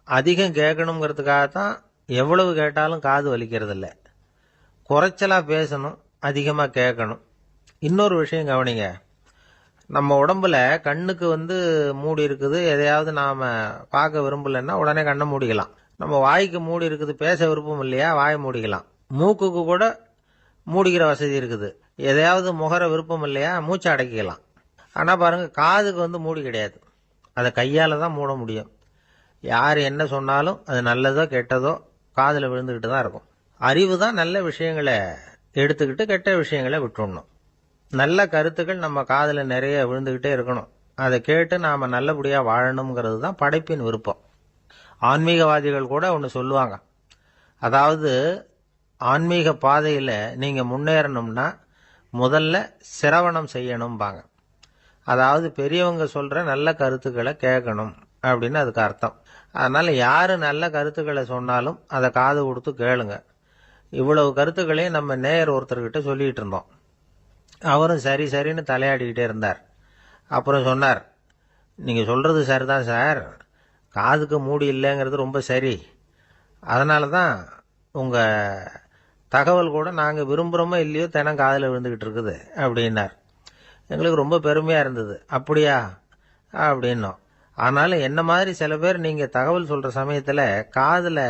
அதிகம் கேட்கணுங்கிறதுக்காகத்தான் எவ்வளவு கேட்டாலும் காது வலிக்கிறது இல்லை. குறைச்சலா பேசணும், அதிகமா கேட்கணும். இன்னொரு விஷயம் கவனிங்க, நம்ம உடம்புல கண்ணுக்கு மூடி இருக்குது, எதையாவது நாம பார்க்க விரும்பலன்னா உடனே கண்ணை மூடிக்கலாம். நம்ம வாய்க்கு மூடி இருக்குது, பேச விருப்பம் இல்லையா, வாய் மூடிக்கலாம். மூக்குக்கு கூட மூடிக்கிற வசதி இருக்குது, எதையாவது முகர விருப்பம் இல்லையா, மூச்சை அடக்கிக்கலாம். ஆனா பாருங்க, காதுக்கு மூடி கிடையாது, அதை கையால தான் மூட முடியும். யார் என்ன சொன்னாலும் அது நல்லதோ கெட்டதோ காதுல விழுந்துகிட்டு தான் இருக்கும். அறிவு தான் நல்ல விஷயங்களை எடுத்துக்கிட்டு கெட்ட விஷயங்களை விட்டுடணும். நல்ல கருத்துக்கள் நம்ம காதுல நிறைய விழுந்துகிட்டே இருக்கணும். அதை கேட்டு நாம நல்லபடியா வாழணுங்கிறது தான் படைப்பின் விருப்பம். ஆன்மீகவாதிகள் கூட ஒன்று சொல்லுவாங்க, அதாவது ஆன்மீக பாதையில நீங்க முன்னேறணும்னா முதல்ல சிரவணம் செய்யணும்பாங்க. அதாவது பெரியவங்க சொல்ற நல்ல கருத்துக்களை கேட்கணும் அப்படின்னு அதுக்கு அர்த்தம். அதனால யாரு நல்ல கருத்துக்களை சொன்னாலும் அதை காது கொடுத்து கேளுங்க. இவ்வளவு கருத்துக்களையும் நம்ம நேயர் ஒருத்தர்கிட்ட சொல்லிட்டு இருந்தோம். அவரும் சரி சரின்னு தலையாடிக்கிட்டே இருந்தார். அப்புறம் சொன்னார், நீங்க சொல்றது சரிதான் சார், காதுக்கு மூடி இல்லைங்கிறது ரொம்ப சரி. அதனால தான் உங்க தகவல் கூட நாங்கள் விரும்புகிறோமோ இல்லையோ தினம் காதில் விழுந்துக்கிட்டு இருக்குது அப்படின்னார். எங்களுக்கு ரொம்ப பெருமையாக இருந்தது. அப்படியா அப்படின்னோம். ஆனாலும் என்ன மாதிரி சில பேர் நீங்கள் தகவல் சொல்கிற சமயத்தில் காதில்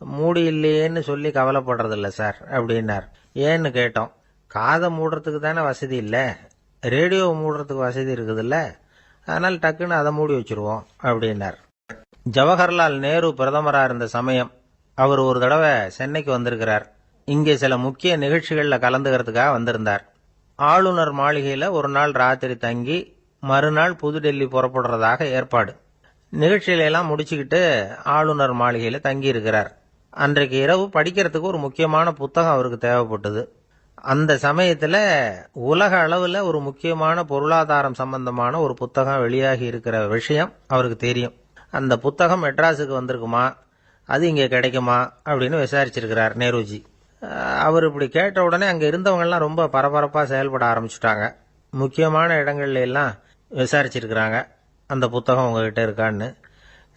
மூடி இல்லையேன்னு சொல்லி கவலைப்படுறதில்ல சார் அப்படின்னார். ஏன்னு கேட்டோம். காதை மூடுறதுக்கு தானே வசதி இல்லை, ரேடியோவை மூடுறதுக்கு வசதி இருக்குதுல்ல, அதனால் டக்குன்னு அதை மூடி வச்சுருவோம் அப்படின்னார். ஜவஹர்லால் நேரு பிரதமராக இருந்த சமயம் அவர் ஒரு தடவை சென்னைக்கு வந்திருக்கிறார். இங்கே சில முக்கிய நிகழ்ச்சிகளில் கலந்துக்கிறதுக்காக வந்திருந்தார். ஆளுநர் மாளிகையில் ஒரு நாள் ராத்திரி தங்கி மறுநாள் புதுடெல்லி புறப்படுறதாக ஏற்பாடு. நிகழ்ச்சியிலெல்லாம் முடிச்சுக்கிட்டு ஆளுநர் மாளிகையில் தங்கி இருக்கிறார். அன்றைக்கு இரவு படிக்கிறதுக்கு ஒரு முக்கியமான புத்தகம் அவருக்கு தேவைப்பட்டது. அந்த சமயத்தில் உலக அளவில் ஒரு முக்கியமான பொருளாதாரம் சம்பந்தமான ஒரு புத்தகம் வெளியாகி இருக்கிற விஷயம் அவருக்கு தெரியும். அந்த புத்தகம் மெட்ராஸுக்கு வந்திருக்குமா, அது இங்கே கிடைக்குமா அப்படின்னு விசாரிச்சிருக்கிறார் நேருஜி. அவர் இப்படி கேட்ட உடனே அங்கே இருந்தவங்கெல்லாம் ரொம்ப பரபரப்பாக செயல்பட ஆரம்பிச்சுட்டாங்க. முக்கியமான இடங்கள்ல எல்லாம் விசாரிச்சிருக்கிறாங்க அந்த புத்தகம் உங்ககிட்ட இருக்கான்னு.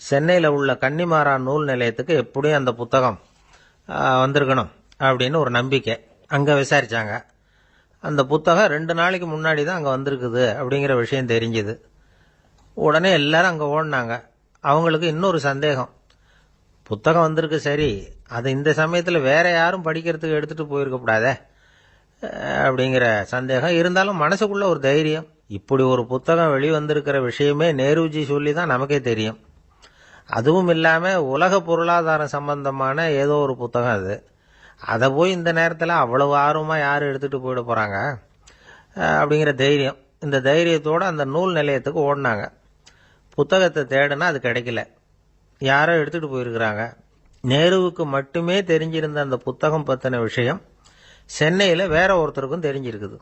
சென்னையில் உள்ள கன்னிமாரா நூல் நிலையத்துக்கு எப்படியும் அந்த புத்தகம் வந்திருக்கணும் அப்படின்னு ஒரு நம்பிக்கை. அங்கே விசாரித்தாங்க. அந்த புத்தகம் 2 நாளைக்கு முன்னாடி தான் அங்கே வந்திருக்குது அப்படிங்கிற விஷயம் தெரிஞ்சுது. உடனே எல்லாரும் அங்கே ஓடினாங்க. அவங்களுக்கு இன்னொரு சந்தேகம். புத்தகம் வந்திருக்கு சரி, அது இந்த சமயத்தில் வேற யாரும் படிக்கிறதுக்கு எடுத்துகிட்டு போயிருக்கக்கூடாதே அப்படிங்கிற சந்தேகம் இருந்தாலும் மனசுக்குள்ள ஒரு தைரியம். இப்படி ஒரு புத்தகம் வெளிவந்திருக்கிற விஷயமே நேருஜி சொல்லி தான் நமக்கே தெரியும். அதுவும் இல்லாமல் உலக பொருளாதாரம் சம்பந்தமான ஏதோ ஒரு புத்தகம் அது. அதை போய் இந்த நேரத்தில் அவ்வளவு ஆர்வமாக யார் எடுத்துகிட்டு போயிட போகிறாங்க அப்படிங்கிற தைரியம். இந்த தைரியத்தோடு அந்த நூல் நிலையத்துக்கு ஓடினாங்க. புத்தகத்தை தேடுனா அது கிடைக்கல, யாரோ எடுத்துகிட்டு போயிருக்கிறாங்க. நேருவுக்கு மட்டுமே தெரிஞ்சிருந்த அந்த புத்தகம் பற்றின விஷயம் சென்னையில் வேற ஒருத்தருக்கும் தெரிஞ்சிருக்குது.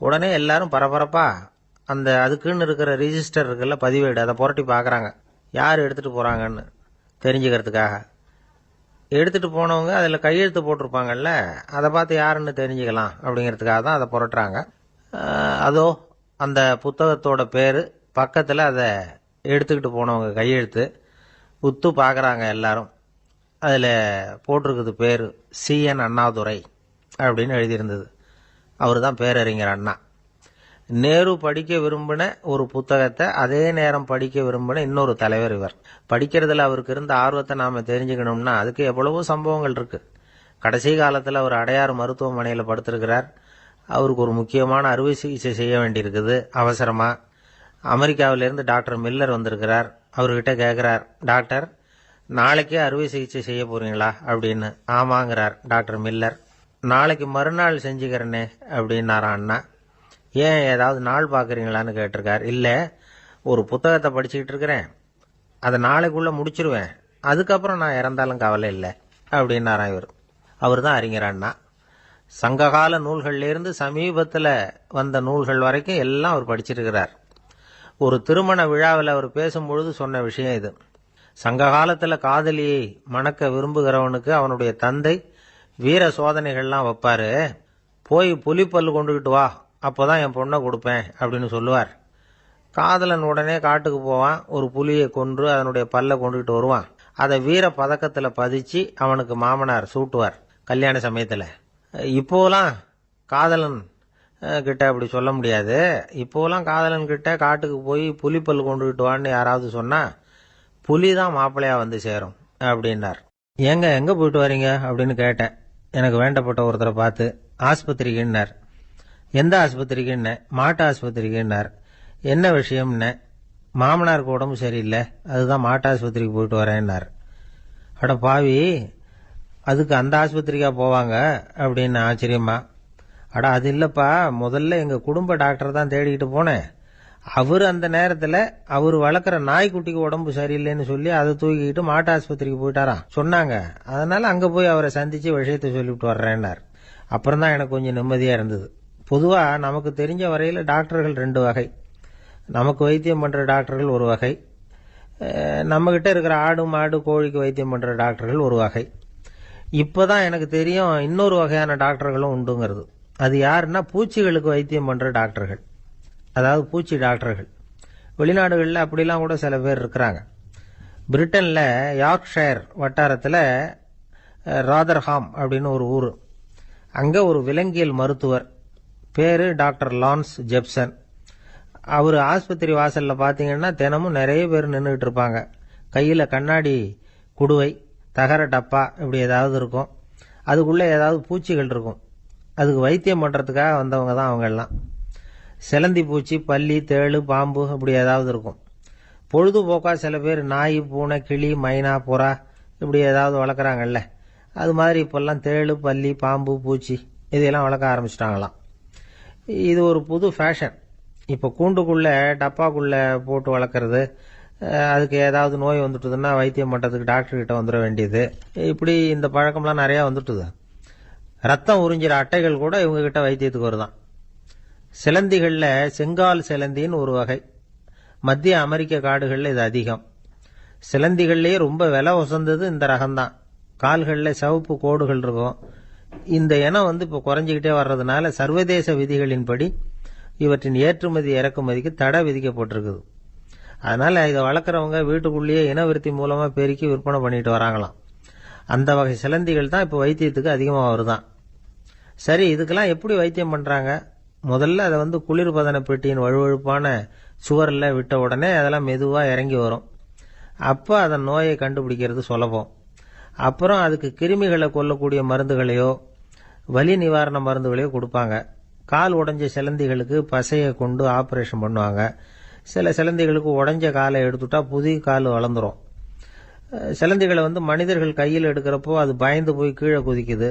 உடனே எல்லாரும் பரபரப்பாக அந்த அதுக்குன்னு இருக்கிற ரிஜிஸ்டர் இருக்குல்ல, பதிவேடு, அதை புரட்டி பார்க்குறாங்க யார் எடுத்துகிட்டு போகிறாங்கன்னு தெரிஞ்சுக்கிறதுக்காக. எடுத்துகிட்டு போனவங்க அதில் கையெழுத்து போட்டிருப்பாங்கல்ல, அதை பார்த்து யாருன்னு தெரிஞ்சுக்கலாம் அப்படிங்கிறதுக்காக தான் அதை புரட்டுறாங்க. அதோ அந்த புத்தகத்தோட பேர் பக்கத்தில் அதை எடுத்துக்கிட்டு போனவங்க கையெழுத்து உத்து பார்க்குறாங்க எல்லாரும். அதில் போட்டிருக்குது பேர் CN அண்ணாதுரை அப்படின்னு எழுதியிருந்தது. அவர் தான் பேரறிஞர் அண்ணா. நேரு படிக்க விரும்பின ஒரு புத்தகத்தை அதே நேரம் படிக்க விரும்பின இன்னொரு தலைவர் இவர். படிக்கிறதுல அவருக்கு இருந்த ஆர்வத்தை நாம் தெரிஞ்சுக்கணும்னா அதுக்கு எவ்வளவோ சம்பவங்கள் இருக்கு. கடைசி காலத்தில் அவர் அடையாறு மருத்துவமனையில் படுத்திருக்கிறார். அவருக்கு ஒரு முக்கியமான அறுவை சிகிச்சை செய்ய வேண்டியிருக்குது அவசரமாக. அமெரிக்காவிலேருந்து டாக்டர் மில்லர் வந்திருக்கிறார். அவர்கிட்ட கேட்குறார், டாக்டர் நாளைக்கே அறுவை சிகிச்சை செய்ய போறீங்களா அப்படின்னு. ஆமாங்கிறார் டாக்டர் மில்லர். நாளைக்கு மறுநாள் செஞ்சுக்கிறேனே அப்படின்னாரான் அண்ணா. ஏன் ஏதாவது நாள் பார்க்குறீங்களான்னு கேட்டிருக்கார். இல்லை, ஒரு புத்தகத்தை படிச்சுக்கிட்டு இருக்கிறேன், அதை நாளைக்குள்ளே முடிச்சிருவேன், அதுக்கப்புறம் நான் இறந்தாலும் கவலை இல்லை அப்படின்னாரான் இவர். அவர் தான் அறிஞர் அண்ணா. சங்ககால நூல்கள்லேருந்து சமீபத்தில் வந்த நூல்கள் வரைக்கும் எல்லாம் அவர் படிச்சிருக்கிறார். ஒரு திருமண விழாவில் அவர் பேசும்பொழுது சொன்ன விஷயம் இது. சங்க காலத்தில் காதலியை மணக்க விரும்புகிறவனுக்கு அவனுடைய தந்தை வீர சோதனைகள்லாம் வைப்பாரு. போய் புலிப்பல்லு கொண்டுகிட்டு வா, அப்போதான் என் பொண்ணை கொடுப்பேன் அப்படின்னு சொல்லுவார். காதலன் உடனே காட்டுக்கு போவான், ஒரு புலியை கொன்று அதனுடைய பல்லை கொண்டுகிட்டு வருவான். அதை வீர பதக்கத்தில் பதிச்சு அவனுக்கு மாமனார் சூட்டுவார் கல்யாண சமயத்தில். இப்போலாம் காதலன் கிட்ட அப்படி சொல்ல முடியாது. இப்போலாம் காதலன் கிட்ட காட்டுக்கு போய் புலிப்பல்லு கொண்டுகிட்டு வான்னு யாராவது சொன்னா புலி தான் மாப்பிள்ளையா வந்து சேரும் அப்படின்னார். ஏங்க எங்கே போயிட்டு வரீங்க அப்படின்னு கேட்டேன். எனக்கு வேண்டப்பட்ட ஒருத்தரை பார்த்து. ஆஸ்பத்திரிக்குன்னார். எந்த ஆஸ்பத்திரிக்குன்ன? மாட்டு ஆஸ்பத்திரிக்குன்னார். என்ன விஷயம்னு? மாமனாருக்கு உடம்பு சரியில்லை, அதுதான் மாட்டு ஆஸ்பத்திரிக்கு போயிட்டு வரேன்னார். அட பாவி, அதுக்கு அந்த ஆஸ்பத்திரிக்கா போவாங்க அப்படின்னு ஆச்சரியமா. அட அது இல்லைப்பா, முதல்ல எங்கள் குடும்ப டாக்டர் தான் தேடிக்கிட்டு போனேன். அவர் அந்த நேரத்தில் அவர் வளர்க்குற நாய்க்குட்டிக்கு உடம்பு சரியில்லைன்னு சொல்லி அதை தூக்கிக்கிட்டு மாட்டு ஆஸ்பத்திரிக்கு போயிட்டாராம் சொன்னாங்க. அதனால அங்கே போய் அவரை சந்தித்து விஷயத்தை சொல்லிவிட்டு வர்றேன்னார். அப்புறம் தான் எனக்கு கொஞ்சம் நிம்மதியாக இருந்தது. பொதுவாக நமக்கு தெரிஞ்ச வரையில் டாக்டர்கள் 2 வகை. நமக்கு வைத்தியம் பண்ணுற டாக்டர்கள் ஒரு வகை, நம்மக்கிட்ட இருக்கிற ஆடு மாடு கோழிக்கு வைத்தியம் பண்ணுற டாக்டர்கள் ஒரு வகை. இப்போ தான் எனக்கு தெரியும் இன்னொரு வகையான டாக்டர்களும் உண்டுங்கிறது. அது யாருன்னா பூச்சிகளுக்கு வைத்தியம் பண்ணுற டாக்டர்கள், அதாவது பூச்சி டாக்டர்கள். வெளிநாடுகளில் அப்படிலாம் கூட சில பேர் இருக்கிறாங்க. பிரிட்டனில் யார்க்ஷயர் வட்டாரத்தில் ராதர்ஹாம் அப்படின்னு ஒரு ஊர், அங்கே ஒரு விலங்கியல் மருத்துவர், பேரு டாக்டர் லான்ஸ் ஜெப்சன். அவர் ஆஸ்பத்திரி வாசலில் பார்த்தீங்கன்னா தினமும் நிறைய பேர் நின்றுக்கிட்டு இருப்பாங்க. கையில் கண்ணாடி குடுவை, தகர டப்பா இப்படி ஏதாவது இருக்கும். அதுக்குள்ளே ஏதாவது பூச்சிகள் இருக்கும். அதுக்கு வைத்தியம் பண்ணுறதுக்காக வந்தவங்க தான் அவங்கெல்லாம். சிலந்தி பூச்சி, பல்லி, தேளு, பாம்பு இப்படி ஏதாவது இருக்கும். பொழுதுபோக்காக சில பேர் நாய், பூனை, கிளி, மைனா, புறா இப்படி ஏதாவது வளர்க்குறாங்கல்ல, அது மாதிரி இப்போல்லாம் தேளு, பல்லி, பாம்பு, பூச்சி இதையெல்லாம் வளர்க்க ஆரம்பிச்சிட்டாங்களாம். இது ஒரு புது ஃபேஷன். இப்போ கூண்டுக்குள்ளே டப்பாக்குள்ளே போட்டு வளர்க்குறது, அதுக்கு ஏதாவது நோய் வந்துட்டுதுன்னா வைத்தியம் பண்ணுறதுக்கு டாக்டர்கிட்ட வந்துட வேண்டியது, இப்படி இந்த பழக்கம்லாம் நிறையா வந்துட்டுது. ரத்தம் உறிஞ்சிற அட்டைகள் கூட இவங்ககிட்ட வைத்தியத்துக்கு வருதான். சிலந்திகளில் செங்கால் சிலந்தின்னு ஒரு வகை. மத்திய அமெரிக்க காடுகளில் இது அதிகம். சிலந்திகள்லேயே ரொம்ப விலை உசந்தது இந்த ரகம்தான். கால்களில் சிவப்பு கோடுகள் இருக்கும். இந்த இனம் இப்போ குறைஞ்சிக்கிட்டே வர்றதுனால சர்வதேச விதிகளின்படி இவற்றின் ஏற்றுமதி இறக்குமதிக்கு தடை விதிக்கப்பட்டிருக்குது. அதனால் இதை வளர்க்குறவங்க வீட்டுக்குள்ளேயே இனவிருத்தி மூலமாக பெருக்கி விற்பனை பண்ணிட்டு வராங்களாம். அந்த வகை சிலந்திகள் தான் இப்போ வைத்தியத்துக்கு அதிகமாக வருதான். சரி, இதுக்கெல்லாம் எப்படி வைத்தியம் பண்ணுறாங்க? முதல்ல அதை குளிர்பதன பெட்டியின் வழுவழுப்பான சுவரில் விட்ட உடனே அதெல்லாம் மெதுவாக இறங்கி வரும். அப்போ அதன் நோயை கண்டுபிடிக்கிறது சுலபம். அப்புறம் அதுக்கு கிருமிகளை கொல்லக்கூடிய மருந்துகளையோ வலி நிவாரண மருந்துகளையோ கொடுப்பாங்க. கால் உடைஞ்ச சிலந்திகளுக்கு பசையை கொண்டு ஆப்ரேஷன் பண்ணுவாங்க. சில சிலந்திகளுக்கு உடைஞ்ச காலை எடுத்துட்டா புதிய கால் வளர்ந்துடும். சிலந்திகளை மனிதர்கள் கையில் எடுக்கிறப்போ அது பயந்து போய் கீழே குதிக்குது.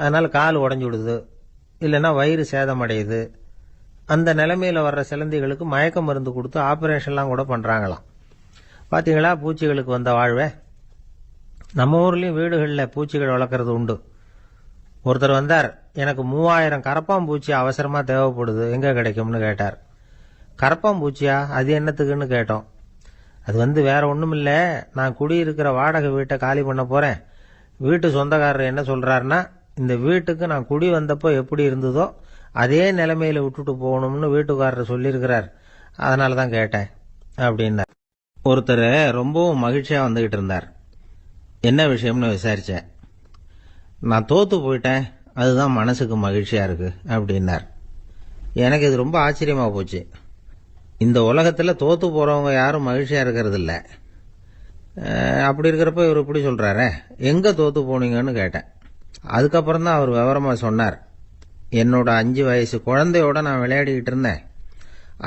அதனால் கால் உடஞ்சி விடுது, இல்லைன்னா வயிறு சேதமடையுது. அந்த நிலைமையில் வர்ற சிலந்திகளுக்கு மயக்க மருந்து கொடுத்து ஆப்ரேஷன்லாம் கூட பண்ணுறாங்களாம். பார்த்தீங்களா பூச்சிகளுக்கு வந்த வாழ்வே? நம்ம ஊர்லேயும் வீடுகளில் பூச்சிகள் வளர்க்குறது உண்டு. ஒருத்தர் வந்தார், எனக்கு 3000 கரப்பாம்பூச்சி அவசரமாக தேவைப்படுது, எங்கே கிடைக்கும்னு கேட்டார். கரப்பாம்பூச்சியா? அது என்னத்துக்குன்னு கேட்டோம். அது வேற ஒன்றும் இல்லை, நான் குடியிருக்கிற வாடகை வீட்டை காலி பண்ண போகிறேன். வீட்டு சொந்தக்காரர் என்ன சொல்கிறாருன்னா, இந்த வீட்டுக்கு நான் குடி வந்தப்போ எப்படி இருந்ததோ அதே நிலைமையில் விட்டுட்டு போகணும்னு வீட்டுக்காரர் சொல்லியிருக்கிறார், அதனால தான் கேட்டேன் அப்படின்னார். ஒருத்தர் ரொம்பவும் மகிழ்ச்சியாக வந்துக்கிட்டு இருந்தார். என்ன விஷயம்னு விசாரித்தேன். நான் தோற்று போயிட்டேன், அதுதான் மனசுக்கு மகிழ்ச்சியாக இருக்குது அப்படின்னார். எனக்கு இது ரொம்ப ஆச்சரியமாக போச்சு. இந்த உலகத்தில் தோற்று போகிறவங்க யாரும் மகிழ்ச்சியாக இருக்கிறது இல்லை. அப்படி இருக்கிறப்ப இவர் இப்படி சொல்கிறாரே, எங்கே தோற்று போனீங்கன்னு கேட்டேன். அதுக்கப்புறம் தான் அவர் விவரமாக சொன்னார். என்னோட 5 வயசு குழந்தையோட நான் விளையாடிக்கிட்டு இருந்தேன்.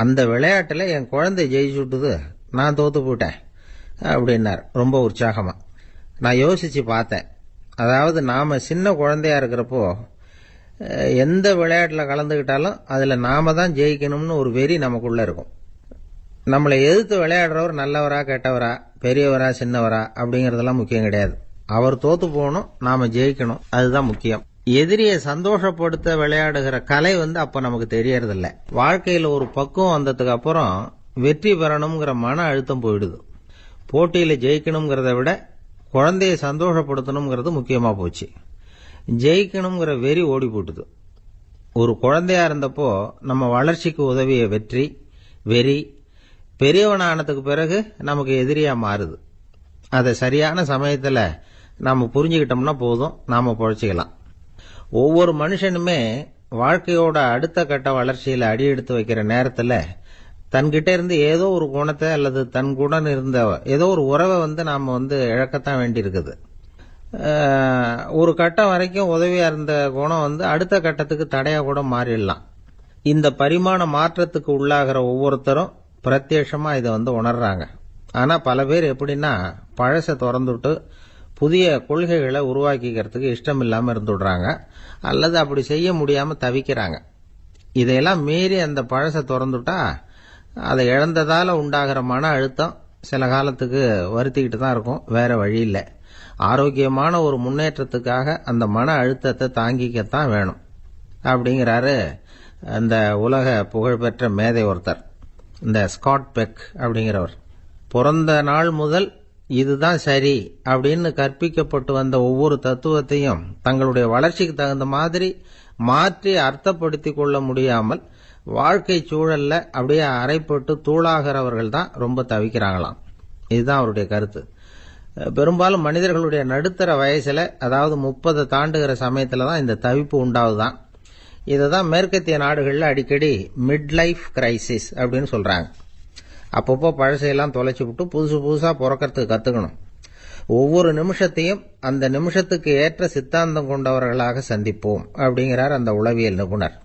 அந்த விளையாட்டில் என் குழந்தை ஜெயிச்சுட்டுது, நான் தோற்று போயிட்டேன் அப்படின்னார் ரொம்ப உற்சாகமாக. நான் யோசித்து பார்த்தேன். அதாவது நாம் சின்ன குழந்தையா இருக்கிறப்போ எந்த விளையாட்டில் கலந்துக்கிட்டாலும் அதில் நாம தான் ஜெயிக்கணும்னு ஒரு வெறி நமக்குள்ளே இருக்கும். நம்மளை எதிர்த்து விளையாடுறவர் நல்லவரா கெட்டவரா, பெரியவரா சின்னவரா அப்படிங்கிறதெல்லாம் முக்கியம் கிடையாது. அவர் தோற்று போகணும், நாம் ஜெயிக்கணும், அதுதான் முக்கியம். எதிரியை சந்தோஷப்படுத்த விளையாடுகிற கலை அப்போ நமக்கு தெரியறதில்ல. வாழ்க்கையில் ஒரு பக்குவம் வந்ததுக்கு அப்புறம் வெற்றி பெறணுங்கிற மன அழுத்தம் போயிடுது. போட்டியில் ஜெயிக்கணுங்கிறத விட குழந்தையை சந்தோஷப்படுத்தணுங்கிறது முக்கியமாக போச்சு. ஜெயிக்கணுங்கிற வெறி ஓடி போட்டுது. ஒரு குழந்தையா இருந்தப்போ நம்ம வளர்ச்சிக்கு உதவிய வெறி பெரியவனானதுக்கு பிறகு நமக்கு எதிரியாக மாறுது. அதை சரியான சமயத்தில் நாம் புரிஞ்சுக்கிட்டோம்னா போதும், நாம் பொழைச்சிக்கலாம். ஒவ்வொரு மனுஷனுமே வாழ்க்கையோட அடுத்த கட்ட வளர்ச்சியில் அடி எடுத்து வைக்கிற நேரத்தில் தன்கிட்ட இருந்து ஏதோ ஒரு குணத்தை அல்லது தன் குணம் இருந்த ஏதோ ஒரு உறவை நாம் இழக்கத்தான் வேண்டியிருக்குது. ஒரு கட்டம் வரைக்கும் உதவியா இருந்த குணம் அடுத்த கட்டத்துக்கு தடையா கூட மாறிடலாம். இந்த பரிமாண மாற்றத்துக்கு உள்ளாகிற ஒவ்வொருத்தரும் பிரத்யட்சமா இதை உணர்றாங்க. ஆனா பல பேர் எப்படின்னா பழசை திறந்துட்டு புதிய கொள்கைகளை உருவாக்கிக்கிறதுக்கு இஷ்டம் இல்லாம இருந்துடுறாங்க, அல்லது அப்படி செய்ய முடியாம தவிக்கிறாங்க. இதையெல்லாம் மீறி அந்த பழசை திறந்துட்டா அதை இழந்ததால உண்டாகிற மன அழுத்தம் சில காலத்துக்கு வருத்திக்கிட்டு தான் இருக்கும், வேற வழி இல்லை. ஆரோக்கியமான ஒரு முன்னேற்றத்துக்காக அந்த மன அழுத்தத்தை தாங்கிக்கத்தான் வேணும் அப்படிங்கிறாரு அந்த உலக புகழ்பெற்ற மேதை ஒருத்தர், இந்த ஸ்காட் பெக் அப்படிங்கிறவர். பிறந்த நாள் முதல் இதுதான் சரி அப்படின்னு கற்பிக்கப்பட்டு வந்த ஒவ்வொரு தத்துவத்தையும் தங்களுடைய வளர்ச்சிக்கு தகுந்த மாதிரி மாற்றி அர்த்தப்படுத்தி கொள்ள முடியாமல் வாழ்க்கை சூழல்ல அப்படியே அரைப்பட்டு தூளாகிறவர்கள் தான் ரொம்ப தவிக்கிறாங்களாம். இதுதான் அவருடைய கருத்து. பெரும்பாலும் மனிதர்களுடைய நடுத்தர வயசுல, அதாவது 30 தாண்டுகிற சமயத்துல தான் இந்த தவிப்பு உண்டாகுதான். இதை தான் மேற்கத்திய நாடுகளில் அடிக்கடி மிட் லைஃப் கிரைசிஸ் அப்படின்னு சொல்றாங்க. அப்பப்போ பழசையெல்லாம் தொலைச்சி விட்டு புதுசு புதுசா பிறக்கிறதுக்கு கத்துக்கணும். ஒவ்வொரு நிமிஷத்தையும் அந்த நிமிஷத்துக்கு ஏற்ற சித்தாந்தம் கொண்டவர்களாக சந்திப்போம் அப்படிங்கிறார் அந்த உளவியல் நிபுணர்.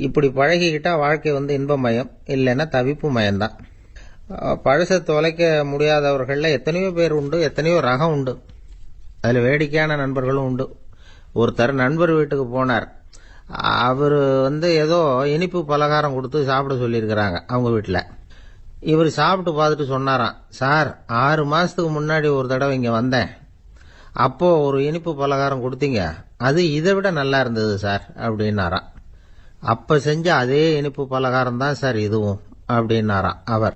இப்படி பழகிக்கிட்டா வாழ்க்கை இன்பமயம், இல்லைன்னா தவிப்பு மயம்தான். பழசை தொலைக்க முடியாதவர்களில் எத்தனையோ பேர் உண்டு, எத்தனையோ ரகம் உண்டு. அதில் வேடிக்கையான நண்பர்களும் உண்டு. ஒருத்தர் நண்பர் வீட்டுக்கு போனார். அவர் ஏதோ இனிப்பு பலகாரம் கொடுத்து சாப்பிட சொல்லியிருக்கிறாங்க அவங்க வீட்டில். இவர் சாப்பிட்டு பார்த்துட்டு சொன்னாராம், சார் 6 மாசத்துக்கு முன்னாடி ஒரு தடவை இங்கே வந்தேன், அப்போ ஒரு இனிப்பு பலகாரம் கொடுத்தீங்க, அது இதை விட நல்லா இருந்தது சார் அப்படின்னாராம். அப்ப செஞ்ச அதே இனிப்பு பலகாரம் தான் சார் இதுவும் அப்படின்னாராம் அவர்.